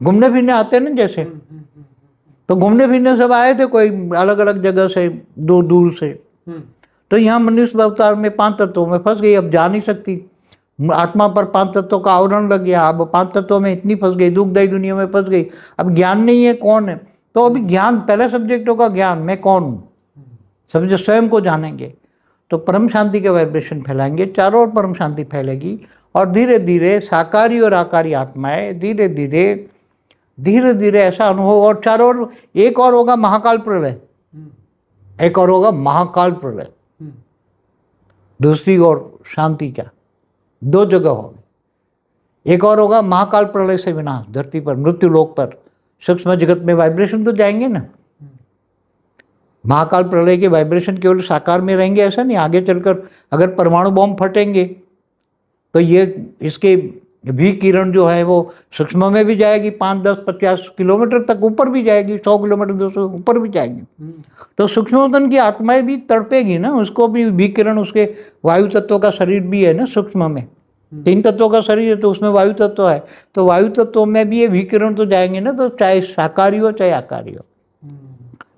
घूमने फिरने आते हैं ना जैसे, तो घूमने फिरने सब आए थे, कोई अलग अलग जगह से, दूर दूर से। तो यहाँ मनुष्य अवतार में 5 तत्वों में फंस गई, अब जा नहीं सकती। आत्मा पर 5 तत्वों का आवरण लग गया, अब 5 तत्वों में इतनी फंस गई, दुखदायी दुनिया में फंस गई, अब ज्ञान नहीं है कौन है। तो अभी ज्ञान, पहला सब्जेक्ट होगा ज्ञान, मैं कौन हूँ, सब जो स्वयं को जानेंगे तो परम शांति के वाइब्रेशन फैलाएंगे, चारों ओर परम शांति फैलेगी। और धीरे धीरे साकारी और आकारी आत्माएं धीरे धीरे धीरे धीरे ऐसा अनुभव, और चारों ओर एक और होगा महाकाल प्रलय, एक और होगा महाकाल प्रलय, दूसरी ओर शांति का 2 जगह होगी। एक और होगा महाकाल प्रलय से विनाश, धरती पर, मृत्यु लोक पर, सूक्ष्म जगत में वाइब्रेशन तो जाएंगे ना। महाकाल प्रलय के वाइब्रेशन केवल साकार में रहेंगे ऐसा नहीं, आगे चलकर अगर परमाणु बॉम्ब फटेंगे तो ये इसके भी किरण जो है वो सूक्ष्म में भी जाएगी, 5, 10, 50 किलोमीटर तक ऊपर भी जाएगी, 100 किलोमीटर 200 ऊपर भी जाएगी। तो सूक्ष्मतन की आत्माएं भी तड़पेगी ना, उसको भी किरण, उसके वायु तत्व का शरीर भी है ना सूक्ष्म में, 3 तत्वों का शरीर है तो उसमें वायु तत्व है, तो वायु तत्व में भी ये विकिरण तो जाएंगे ना। तो चाहे साकारी हो चाहे आकारी हो,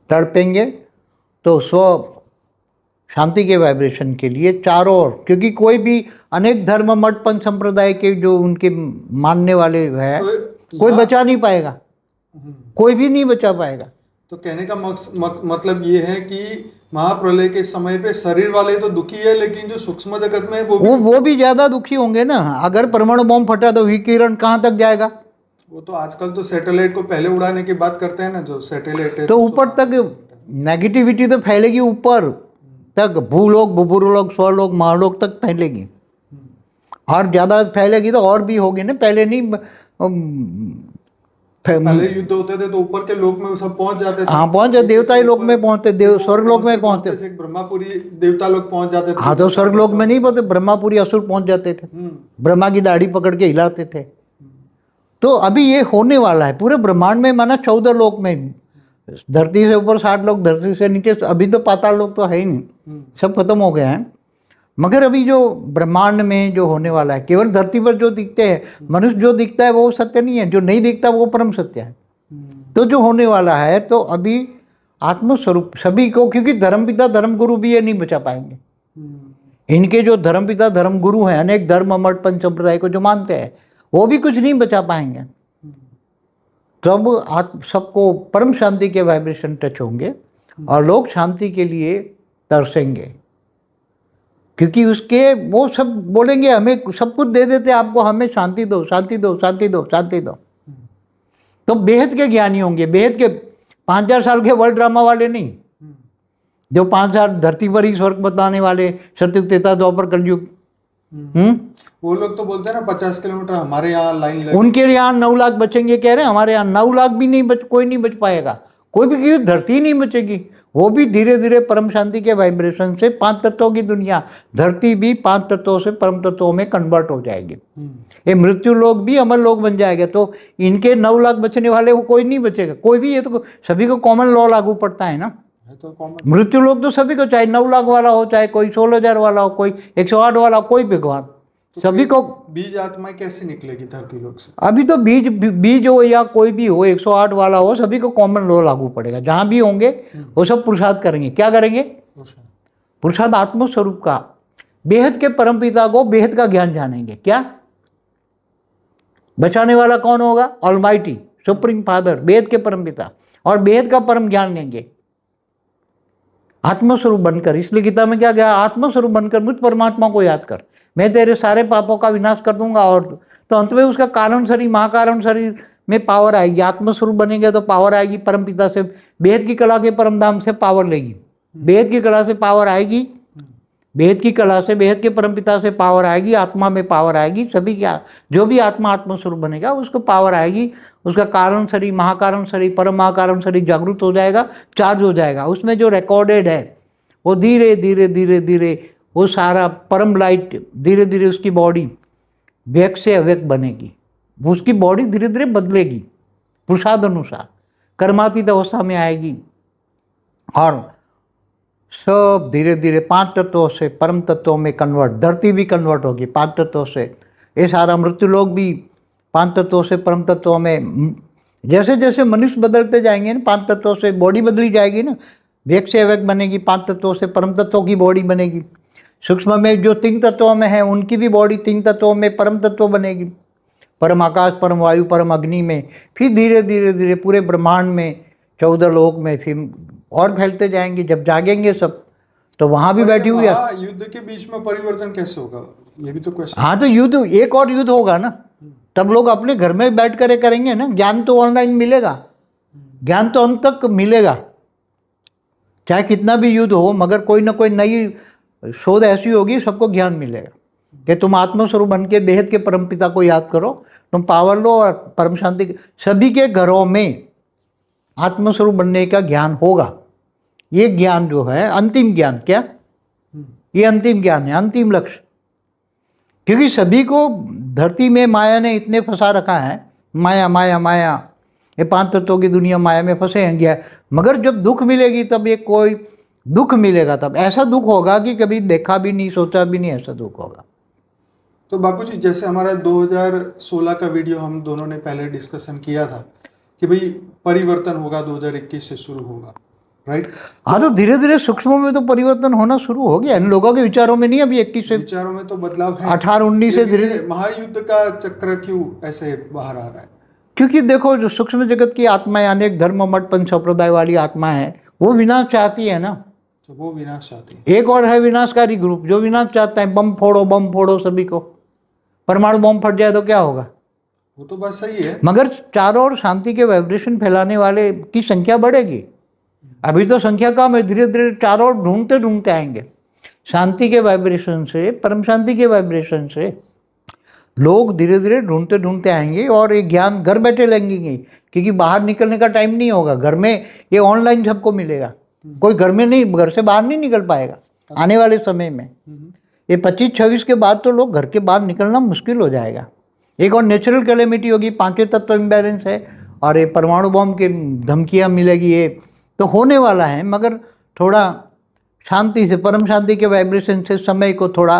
तड़पेंगे। तो स्व शांति के वाइब्रेशन के लिए चारों ओर, क्योंकि कोई भी अनेक धर्म मठ पंथ संप्रदाय के जो उनके मानने वाले हैं, तो कोई बचा नहीं पाएगा, कोई भी नहीं बचा पाएगा। तो कहने का मतलब ये है कि महाप्रलय के समय पे शरीर वाले तो दुखी है, लेकिन जो सूक्ष्म जगत में वो भी ज्यादा दुखी होंगे ना। अगर परमाणु बॉम्ब फटा तो विकिरण कहाँ तक जाएगा? वो तो आजकल तो सैटेलाइट को पहले उड़ाने की बात करते हैं ना, जो सैटेलाइट है, तो ऊपर तक नेगेटिविटी तो फैलेगी, ऊपर तक भूलोक, भूभुलोक, स्वलोक, महालोक तक फैलेगी, और ज्यादा फैलेगी तो और भी होगी ना। पहले नहीं, पहले युद्ध होते थे तो ऊपर के लोक में सब पहुंच जाते थे। हाँ, पहुंच जाते, देवता लोक में पहुंचते, स्वर्ग लोक में पहुंचते, ब्रह्मापुरी देवता लोग पहुंच जाते थे। हाँ, तो स्वर्ग लोक में नहीं पहुंचते, ब्रह्मापुरी असुर पहुंच जाते थे, ब्रह्मा की दाढ़ी पकड़ के हिलाते थे। तो अभी ये होने वाला है पूरे ब्रह्मांड में, माना 14 लोक में, धरती से ऊपर 60 लोग, धरती से नीचे अभी तो पाताल लोग तो है ही नहीं, सब खत्म हो गए हैं। मगर अभी जो ब्रह्मांड में जो होने वाला है, केवल धरती पर जो दिखते हैं, मनुष्य जो दिखता है वो सत्य नहीं है, जो नहीं दिखता वो परम सत्य है। तो जो होने वाला है, तो अभी आत्मस्वरूप सभी को, क्योंकि धर्मपिता धर्मगुरु भी ये नहीं बचा पाएंगे। इनके जो धर्मपिता धर्मगुरु हैं, अनेक धर्म मठ पंच संप्रदाय को जो मानते हैं, वो भी कुछ नहीं बचा पाएंगे। तब सबको परम शांति के वाइब्रेशन टच होंगे और लोग शांति के लिए तरसेंगे, क्योंकि उसके वो सब बोलेंगे हमें सब कुछ दे देते आपको, हमें शांति दो, शांति दो, शांति दो, शांति दो। तो बेहद के ज्ञानी होंगे, बेहद के 5000 साल के वर्ल्ड ड्रामा वाले नहीं, जो 5000 धरती पर ही स्वर्ग बताने वाले, सतयुग त्रेता द्वापर कलयुग। वो लोग तो बोलते हैं ना 50 किलोमीटर हमारे यहाँ लाइन लगी, उनके यहाँ 9 लाख बचेंगे कह रहे हैं, हमारे यहाँ 9 लाख भी नहीं कोई नहीं बच पाएगा, कोई भी, क्योंकि धरती नहीं बचेगी। वो भी धीरे धीरे परम शांति के वाइब्रेशन से 5 तत्वों की दुनिया, धरती भी 5 तत्वों से परम तत्वों में कन्वर्ट हो जाएगी। ये मृत्यु लोग भी अमर लोग बन जाएगा। तो इनके 9 लाख बचने वाले वो कोई नहीं बचेगा, कोई भी। ये तो सभी को कॉमन लॉ लागू पड़ता है ना, तो मृत्यु लोग तो सभी को, चाहे 9 लाख वाला हो, चाहे कोई 16,000 वाला हो, कोई 108 वाला हो, कोई भगवान, तो सभी को। बीज आत्मा कैसे निकलेगी धरती लोक से? अभी तो बीज हो या कोई भी हो, 108 वाला हो, सभी को कॉमन लॉ लागू पड़ेगा। जहां भी होंगे वो सब पुरुषार्थ करेंगे। क्या करेंगे? पुरुषार्थ आत्मस्वरूप का, बेहद के परमपिता को, बेहद का ज्ञान जानेंगे। क्या बचाने वाला कौन होगा? ऑलमाइटी सुप्रीम फादर, बेहद के परमपिता, और बेहद का परम ज्ञान लेंगे आत्मस्वरूप बनकर। इसलिए गीता में क्या गया? आत्मस्वरूप बनकर मुझ परमात्मा को याद कर, मैं तेरे सारे पापों का विनाश कर दूंगा। और तो अंत में उसका कारण शरीर, महाकारण शरीर में पावर आएगी। आत्मस्वरूप बनेंगे तो पावर आएगी परमपिता से, बेहद की कला के परम धाम से पावर लेगी, बेहद की कला से पावर आएगी, बेहद की कला से, बेहद के परमपिता से पावर आएगी, आत्मा में पावर आएगी। सभी क्या, जो भी आत्मा आत्मस्वरूप बनेगा उसको पावर आएगी। उसका कारण शरीर, महाकारण शरीर, परम महाकारण शरीर जागृत हो जाएगा, चार्ज हो जाएगा। उसमें जो रिकॉर्डेड है वो धीरे धीरे धीरे धीरे वो सारा परम लाइट, धीरे धीरे उसकी बॉडी व्यक्त से अव्यक्त बनेगी। उसकी बॉडी धीरे धीरे बदलेगी पुरुषार्थ अनुसार, कर्मातीत अवस्था में आएगी, और सब धीरे धीरे 5 तत्वों से परम तत्वों में कन्वर्ट, धरती भी कन्वर्ट होगी 5 तत्वों से। ये सारा मृत्यु लोग भी 5 तत्वों से परम तत्वों में जैसे जैसे मनुष्य बदलते जाएंगे ना, 5 तत्वों से बॉडी बदली जाएगी ना, वेग से अवेग बनेगी, 5 तत्वों से परम तत्वों की बॉडी बनेगी। सूक्ष्म में जो 3 तत्वों में है उनकी भी बॉडी 3 तत्वों में परम तत्व बनेगी, परम आकाश, परम वायु, परम अग्नि में। फिर धीरे धीरे धीरे पूरे ब्रह्मांड में, 14 लोक में, फिर और फैलते जाएंगे। जब जागेंगे सब तो वहां भी बैठी हुई है। युद्ध के बीच में परिवर्तन कैसे होगा, ये भी तो क्वेश्चन। हाँ, तो युद्ध, एक और युद्ध होगा ना, तब लोग अपने घर में बैठ कर करेंगे ना। ज्ञान तो ऑनलाइन मिलेगा, ज्ञान तो अंत तक मिलेगा, चाहे कितना भी युद्ध हो, मगर कोई ना कोई नई शोध ऐसी होगी, सबको ज्ञान मिलेगा कि तुम आत्मस्वरूप बन के बेहद के परमपिता को याद करो, तुम पावर लो और परम शांति। सभी के घरों में आत्मस्वरूप बनने का ज्ञान होगा। ये ज्ञान जो है अंतिम ज्ञान, क्या ये अंतिम ज्ञान है, अंतिम लक्ष्य। क्योंकि सभी को धरती में माया ने इतने फंसा रखा है, माया माया माया, ये 5 तत्वों की दुनिया माया में फंसे हैं गया। मगर जब दुख मिलेगी तब, ये कोई दुख मिलेगा तब ऐसा दुख होगा कि कभी देखा भी नहीं, सोचा भी नहीं, ऐसा दुख होगा। तो बापूजी, जैसे हमारा 2016 का वीडियो हम दोनों ने पहले डिस्कशन किया था कि भाई परिवर्तन होगा, 2021 से शुरू होगा, राइट? हाँ, तो धीरे धीरे सूक्ष्म में तो परिवर्तन होना शुरू हो गया इन लोगों के विचारों में। नहीं अभी 21 से, विचारों में तो बदलाव है, 18-19 से धीरे धीरे। महायुद्ध का चक्र क्यों ऐसे बाहर आ रहा है? क्योंकि देखो, जो सूक्ष्म जगत की आत्माएं, अनेक धर्म मठ पंच संप्रदाय वाली आत्मा है, वो विनाश चाहती है ना। तो वो विनाश चाहती है। एक और है विनाशकारी ग्रुप जो विनाश चाहता है, बम फोड़ो सभी को। परमाणु बम फट जाए तो क्या होगा? वो तो बात सही है, मगर चारों ओर शांति के वाइब्रेशन फैलाने वाले की संख्या बढ़ेगी। अभी तो संख्या कम है, धीरे धीरे चारों ओर ढूंढते ढूंढते आएंगे। शांति के वाइब्रेशन से, परम शांति के वाइब्रेशन से लोग धीरे धीरे ढूंढते ढूंढते आएंगे और ये ज्ञान घर बैठे लेंगे। क्योंकि बाहर निकलने का टाइम नहीं होगा, घर में ये ऑनलाइन सबको मिलेगा। कोई घर में नहीं, घर से बाहर नहीं निकल पाएगा आने वाले समय में। ये 25-26 के बाद तो लोग घर के बाहर निकलना मुश्किल हो जाएगा। एक और नेचुरल कैलेमिटी होगी, 5 तत्व इम्बैलेंस है, और ये परमाणु बम की धमकियाँ मिलेगी। ये तो होने वाला है, मगर थोड़ा शांति से, परम शांति के वाइब्रेशन से समय को थोड़ा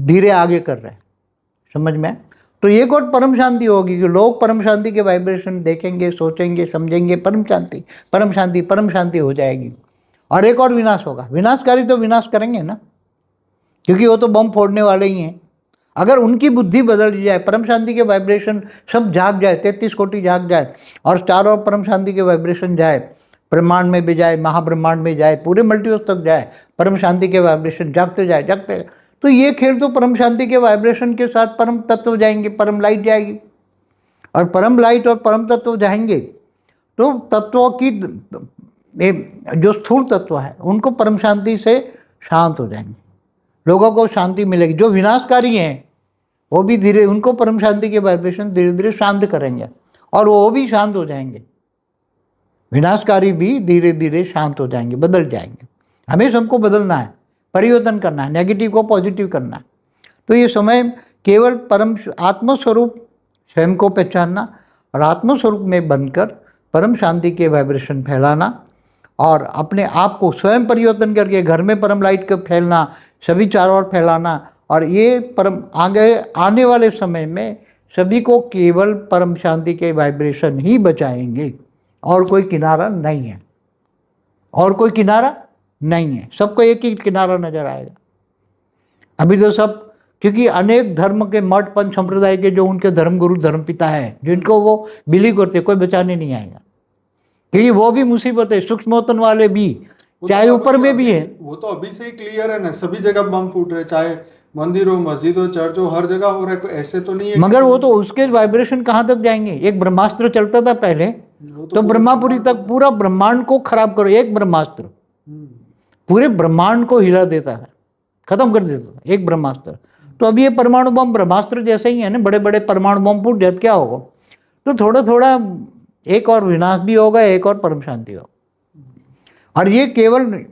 धीरे आगे कर रहे हैं, समझ में? तो एक और परम शांति होगी कि लोग परम शांति के वाइब्रेशन देखेंगे, सोचेंगे, समझेंगे, परम शांति परम शांति परम शांति हो जाएगी। और एक और विनाश होगा। विनाशकारी तो विनाश करेंगे ना, क्योंकि वो तो बम फोड़ने वाले ही हैं। अगर उनकी बुद्धि बदल जाए, परम शांति के वाइब्रेशन सब जाग जाए, 33 कोटि जाग जाए, और चारों ओर परम शांति के वाइब्रेशन जाए, ब्रह्मांड में भी जाए, महाब्रह्मांड में जाए, पूरे मल्टीवर्स तक जाए, परम शांति के वाइब्रेशन जागते जाए, जागते, तो ये खेल तो परम शांति के वाइब्रेशन के साथ परम तत्व जाएंगे, परम लाइट जाएगी। और परम लाइट और परम तत्व जाएंगे तो तत्वों की जो स्थूल तत्व है उनको परम शांति से शांत हो जाएंगे, लोगों को शांति मिलेगी। जो विनाशकारी हैं वो भी धीरे, उनको परम शांति के वाइब्रेशन धीरे धीरे शांत करेंगे और वो भी शांत हो जाएंगे। विनाशकारी भी धीरे धीरे शांत हो जाएंगे, बदल जाएंगे। हमें सबको बदलना है, परिवर्तन करना है, नेगेटिव को पॉजिटिव करना है। तो ये समय केवल परम आत्मस्वरूप स्वयं को पहचानना और आत्मस्वरूप में बनकर परम शांति के वाइब्रेशन फैलाना और अपने आप को स्वयं परिवर्तन करके घर में परम लाइट का फैलना, सभी चारों ओर फैलाना। और ये परम आगे आने वाले समय में सभी को केवल परम शांति के वाइब्रेशन ही बचाएंगे, और कोई किनारा नहीं है, और कोई किनारा नहीं है। सबको एक ही किनारा नजर आएगा। अभी तो सब, क्योंकि अनेक धर्म के मठ पंच संप्रदाय के जो उनके धर्म गुरु धर्म पिता है, जिनको वो बिलीव करते, कोई बचाने नहीं आएगा, क्योंकि वो भी मुसीबत है। सूक्ष्मोतन वाले भी, चाहे ऊपर में भी है, वो तो अभी से ही क्लियर है ना, सभी जगह बम फूट रहे, चाहे मंदिर हो, मस्जिद हो, चर्च हो, हर जगह हो रहा है, कोई ऐसे तो नहीं है। मगर वो तो उसके वाइब्रेशन कहाँ तक जाएंगे? एक ब्रह्मास्त्र चलता था पहले, तो ब्रह्मापुरी तक पूरा ब्रह्मांड को खराब करो, एक ब्रह्मास्त्र पूरे ब्रह्मांड को हिला देता था, खत्म कर देता था एक ब्रह्मास्त्र। तो अभी ये परमाणु बम ब्रह्मास्त्र जैसे ही है ना, बड़े बड़े परमाणु बम फूट जाए क्या होगा? तो थोड़ा थोड़ा एक और विनाश भी होगा, एक और परम शांति होगा। और ये केवल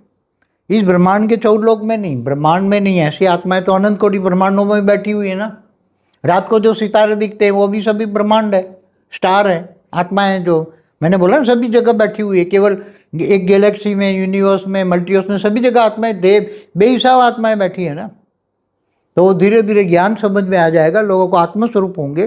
इस ब्रह्मांड के 14 लोक में नहीं, ब्रह्मांड में नहीं, ऐसी आत्माएं तो अनंत कोटि ब्रह्मांडों में बैठी हुई है ना। रात को जो सितारे दिखते हैं वो भी सभी ब्रह्मांड है, स्टार है, आत्माएं जो मैंने बोला ना सभी जगह बैठी हुई है। केवल एक गैलेक्सी में, यूनिवर्स में, मल्टीवर्स में सभी जगह आत्माएं, देव बेहिसाब आत्माएं बैठी है ना। तो धीरे धीरे ज्ञान समझ में आ जाएगा, लोगों को आत्मस्वरूप होंगे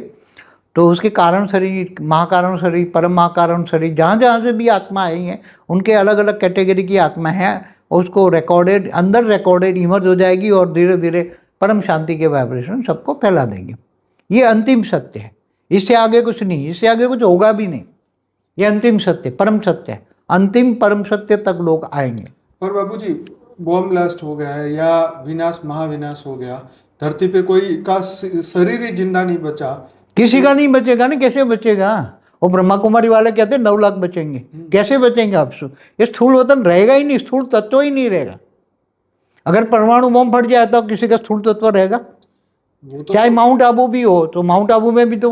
तो उसके कारण शरीर, महाकारण शरीर, परम महाकारण शरीर, जहाँ जहाँ से भी आत्मा आई हैं उनके अलग अलग कैटेगरी की आत्मा है, उसको रिकॉर्डेड, अंदर रिकॉर्डेड इमर्ज हो जाएगी और धीरे धीरे परम शांति के वाइब्रेशन सबको फैला देंगे। ये अंतिम सत्य है, इससे आगे कुछ नहीं, इससे आगे कुछ होगा भी नहीं। ये अंतिम सत्य, परम सत्य है, अंतिम परम सत्य तक लोग आएंगे। पर बाबूजी बॉम्ब ब्लास्ट हो गया है या विनाश महाविनाश हो गया, धरती पे कोई का शरीर ही जिंदा नहीं बचा, किसी का नहीं बचेगा ना, कैसे बचेगा? वो ब्रह्मा कुमारी वाले कहते हैं 9 लाख बचेंगे, कैसे बचेंगे आप? ये स्थूल वतन रहेगा ही नहीं, स्थूल तत्व ही नहीं रहेगा। अगर परमाणु बम फट जाए तो किसी का स्थूल तत्व रहेगा? वो तो चाहे माउंट आबू भी हो, तो माउंट आबू में भी तो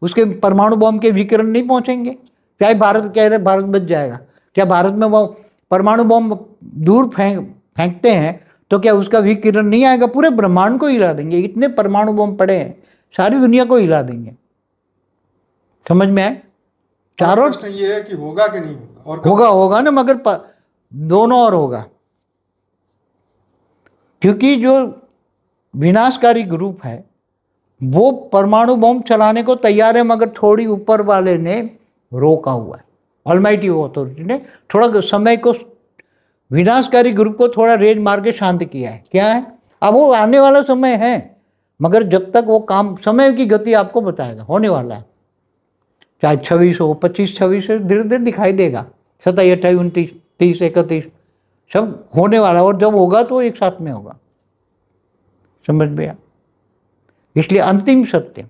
उसके परमाणु बम के विकिरण नहीं पहुंचेंगे। चाहे भारत कह रहे भारत बच जाएगा, क्या भारत में वो परमाणु बम दूर फेंकते हैं तो क्या उसका विकिरण नहीं आएगा? पूरे ब्रह्मांड को हिला देंगे, इतने परमाणु बम पड़े हैं, सारी दुनिया को हिला देंगे। समझ में आए? चारों प्रश्न ये है कि होगा कि नहीं होगा, और होगा ना, मगर दोनों और होगा, क्योंकि जो विनाशकारी ग्रुप है वो परमाणु बम चलाने को तैयार है, मगर थोड़ी ऊपर वाले ने रोका हुआ है, ऑलमाइटी अथॉरिटी ने थोड़ा समय को, विनाशकारी ग्रुप को थोड़ा रेंज मार के शांत किया है। क्या है? अब वो आने वाला समय है, मगर जब तक वो काम, समय की गति आपको बताएगा, होने वाला है। चाहे 26 हो, 25, 26 से धीरे धीरे दिखाई देगा, 27, 28, 29, 30, 31 सब होने वाला, और जब होगा तो एक साथ में होगा। समझ में आया? इसलिए अंतिम सत्य,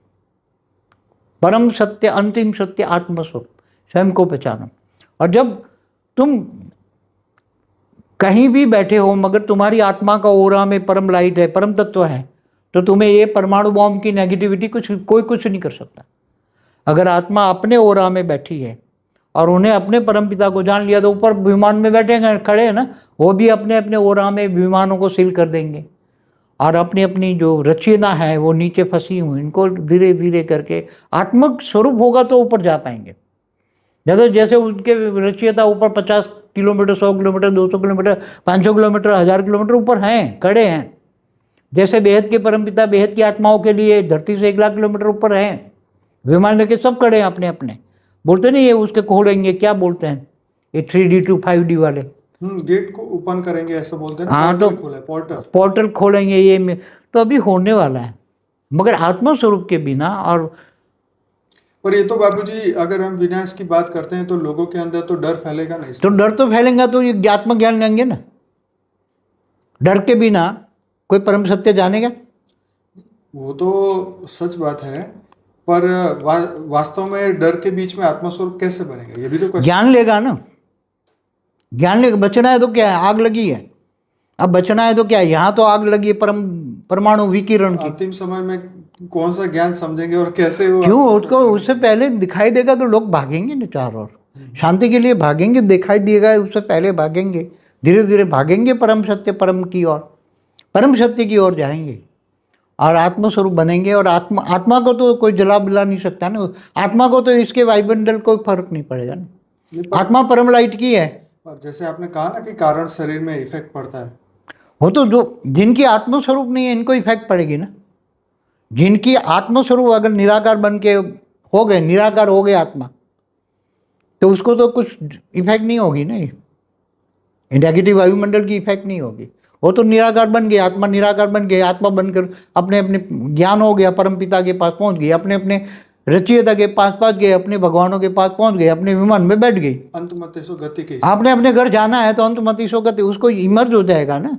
परम सत्य, अंतिम सत्य आत्मस्वरूप, स्वयं को पहचानो। और जब तुम कहीं भी बैठे हो मगर तुम्हारी आत्मा का ओरा में परम लाइट है, परम तत्व है, तो तुम्हें ये परमाणु बॉम्ब की नेगेटिविटी कोई कुछ नहीं कर सकता। अगर आत्मा अपने ओरा में बैठी है और उन्हें अपने परम पिता को जान लिया, तो ऊपर विमान में बैठे खड़े हैं ना, वो भी अपने अपने ओरा में विमानों को सील कर देंगे, और अपनी अपनी जो रचना है वो नीचे फंसी हुई, इनको धीरे धीरे करके आत्मक स्वरूप होगा तो ऊपर जा पाएंगे। जैसे उनके रचयिता ऊपर 50 kilometre, 100 kilometre, 200 kilometre, 500 kilometre, 1000 kilometre ऊपर हैं, खड़े हैं। जैसे बेहद के परमपिता बेहद की आत्माओं के लिए धरती से 1 लाख किलोमीटर ऊपर हैं, विमान लेके सब खड़े हैं अपने अपने। बोलते नहीं ये उसके खोलेंगे, क्या बोलते हैं ये 3D to 5D वाले, गेट को ओपन करेंगे ऐसा बोलते हैं। हाँ, तो पोर्टल खोलेंगे, ये तो अभी होने वाला है, मगर आत्मा स्वरूप के बिना। और पर ये तो बाबूजी अगर हम विनाश की बात करते हैं तो लोगों के अंदर तो डर फैलेगा ना, तो डर तो फैलेगा, तो ये आत्मज्ञान लेंगे ना। डर के बिना कोई परम सत्य जानेगा? वो तो सच बात है, पर वास्तव में डर के बीच में आत्मस्वरूप कैसे बनेगा, ये भी तो ज्ञान लेगा ना, ज्ञान लेगा। बचना है तो क्या है? आग लगी है, अब बचना है तो क्या है? यहाँ तो आग लगी है परमाणु विकिरण की। अंतिम समय में कौन सा ज्ञान समझेंगे और कैसे वो, क्यों? उसको उससे पहले दिखाई देगा तो लोग भागेंगे ना, चारों ओर शांति के लिए भागेंगे, दिखाई देगा उससे पहले भागेंगे, धीरे धीरे भागेंगे परम सत्य, परम की ओर, परम सत्य की ओर जाएंगे और आत्मस्वरूप बनेंगे। और आत्मा को तो कोई जला बुला नहीं सकता ना, आत्मा को तो इसके वायुमंडल कोई फर्क नहीं पड़ेगा ना, आत्मा परम लाइट की है। पर जैसे आपने कहा ना कि कारण शरीर में इफेक्ट पड़ता है, वो तो जो जिनकी आत्मस्वरूप नहीं है इनको इफेक्ट पड़ेगी ना। जिनकी आत्मस्वरूप अगर निराकार बन के हो गए, निराकार हो गए आत्मा, तो उसको तो कुछ इफेक्ट नहीं होगी ना, ये नेगेटिव वायुमंडल की इफेक्ट नहीं होगी। वो तो निराकार बन गए, आत्मा निराकार बन गए, आत्मा बनकर अपने अपने ज्ञान हो गया, परम पिता के पास पहुंच गए, अपने अपने रचयिता के पास पहुंच गए, अपने भगवानों के पास पहुंच गए, अपने विमान में बैठ गए। अंतमतेसो गति के, आपने अपने घर जाना है तो अंतमतिसो गति, उसको इमर्ज हो जाएगा ना।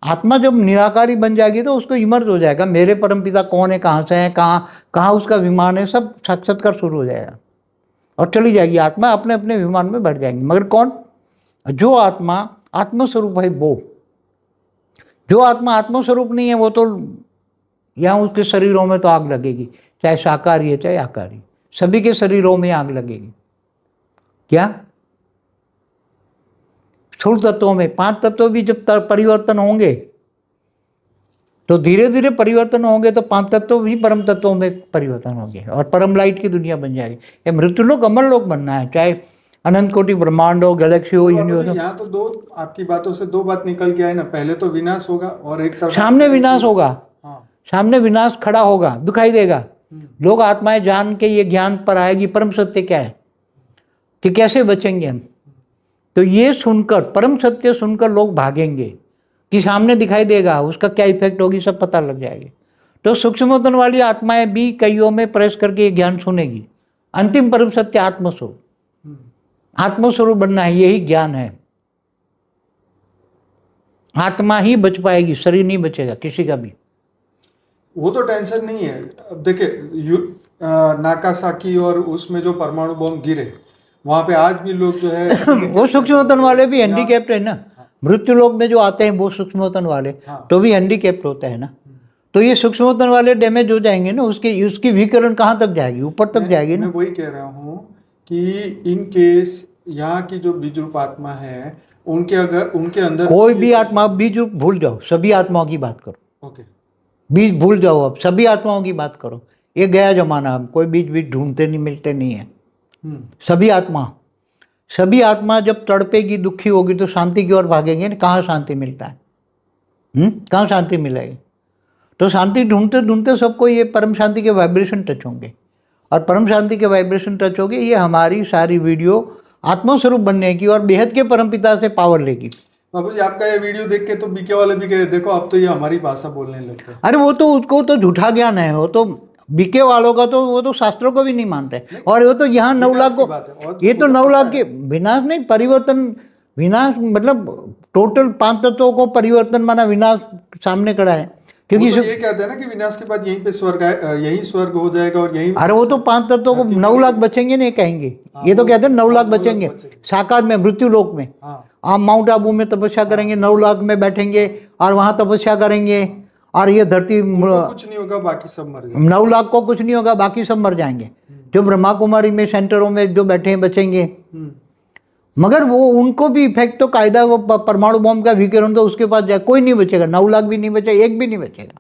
आत्मा जब निराकारी बन जाएगी तो उसको इमर्ज हो जाएगा, मेरे परमपिता कौन है, कहाँ से है, कहाँ उसका विमान है, सब साक्षात्कार शुरू हो जाएगा और चली जाएगी आत्मा, अपने अपने विमान में बैठ जाएंगी। मगर कौन? जो आत्मा आत्मस्वरूप है वो। जो आत्मा आत्मस्वरूप नहीं है वो तो यहाँ उसके शरीरों में तो आग लगेगी, चाहे शाकाहारी है चाहे आकारी, सभी के शरीरों में आग लगेगी। क्या? स्थूल तत्वों में 5 तत्व भी जब परिवर्तन होंगे तो धीरे धीरे परिवर्तन होंगे, तो 5 तत्व भी परम तत्वों में परिवर्तन होंगे और परम लाइट की दुनिया बन जाएगी। ये मृत्युलोक अमरलोक बनना है, चाहे अनंत कोटि ब्रह्मांड हो, गैलेक्सी हो, यूनिवर्स हो। यहाँ तो दो आपकी बातों से 2 बात निकल के आए ना, पहले तो विनाश होगा और एक तरफ सामने विनाश होगा, हाँ, सामने विनाश खड़ा होगा, दिखाई देगा, लोग आत्माएं जान के ये ज्ञान पर आएगी परम सत्य क्या है कि कैसे बचेंगे हम। तो ये सुनकर, परम सत्य सुनकर लोग भागेंगे कि सामने दिखाई देगा, उसका क्या इफेक्ट होगी सब पता लग जाएगी। तो सूक्ष्मतन वाली आत्माएं भी कईयों में प्रेस करके ये ज्ञान सुनेगी। अंतिम परम सत्य आत्मस्वरूप, आत्मस्वरूप बनना है, यही ज्ञान है। आत्मा ही बच पाएगी, शरीर नहीं बचेगा किसी का भी। वो तो टेंशन नहीं है। अब देखिए नागासाकी और उसमें जो परमाणु बम गिरे, वहां पे आज भी लोग जो है वो सूक्ष्मतन वाले भी हैंडीकैप्ड है ना। मृत्यु लोक में जो आते हैं वो सूक्ष्मतन वाले तो भी हैंडीकैप्ड होता है ना। तो ये सूक्ष्मतन वाले डैमेज हो जाएंगे ना, उसकी विकिरण कहाँ तक जाएगी, ऊपर तक जाएगी ना। मैं वही कह रहा हूँ कि इन केस यहाँ की जो बीज रूप आत्मा है, उनके अंदर कोई भी आत्मा, बीज रूप भूल जाओ, सभी आत्माओं की बात करो। ओके, बीज भूल जाओ, अब सभी आत्माओं की बात करो। ये गया जमाना, अब कोई बीज ढूंढते नहीं, मिलते नहीं है। सभी आत्मा जब तड़पेगी, दुखी होगी तो शांति की ओर भागेंगे ना। कहाँ शांति मिलता है? कहाँ शांति मिलेगी? तो शांति ढूंढते ढूंढते सबको ये परम शांति के वाइब्रेशन टच होंगे, और परम शांति के वाइब्रेशन टच होंगे। ये हमारी सारी वीडियो आत्मस्वरूप बनने की और बेहद के परमपिता से पावर लेगी। बाबू जी, आपका ये वीडियो देख के तो बीके वाले भी कहे देखो अब तो ये हमारी भाषा बोलने लग गए। अरे वो तो, उसको तो झूठा ज्ञान है। वो तो बीके वालों का तो, वो तो शास्त्रों को भी नहीं मानते। और वो तो यहाँ 9 लाख को, ये तो 9 लाख के विनाश नहीं, परिवर्तन। विनाश मतलब टोटल 5 तत्वों को परिवर्तन माना विनाश सामने खड़ा है। क्योंकि तो ये कहते हैं ना कि विनाश के बाद यहीं पे स्वर्ग यही स्वर्ग हो जाएगा और यही। अरे वो तो 5 तत्वों को 9 लाख बचेंगे नहीं कहेंगे। ये तो कहते हैं 9 लाख बचेंगे साकार में, मृत्यु लोक में। आप माउंट आबू में तपस्या करेंगे, 9 लाख में बैठेंगे और वहां तपस्या करेंगे, और ये धरती कुछ नहीं होगा, बाकी सब मर जाएंगे। 9 लाख को कुछ नहीं होगा, बाकी सब मर जाएंगे। जो ब्रह्मा कुमारी में सेंटरों में जो बैठे हैं बचेंगे, मगर वो उनको भी इफेक्ट तो कायदा, वो परमाणु बम का विकिरण तो उसके पास जाए, कोई नहीं बचेगा। 9 लाख भी नहीं बचेगा, एक भी नहीं बचेगा,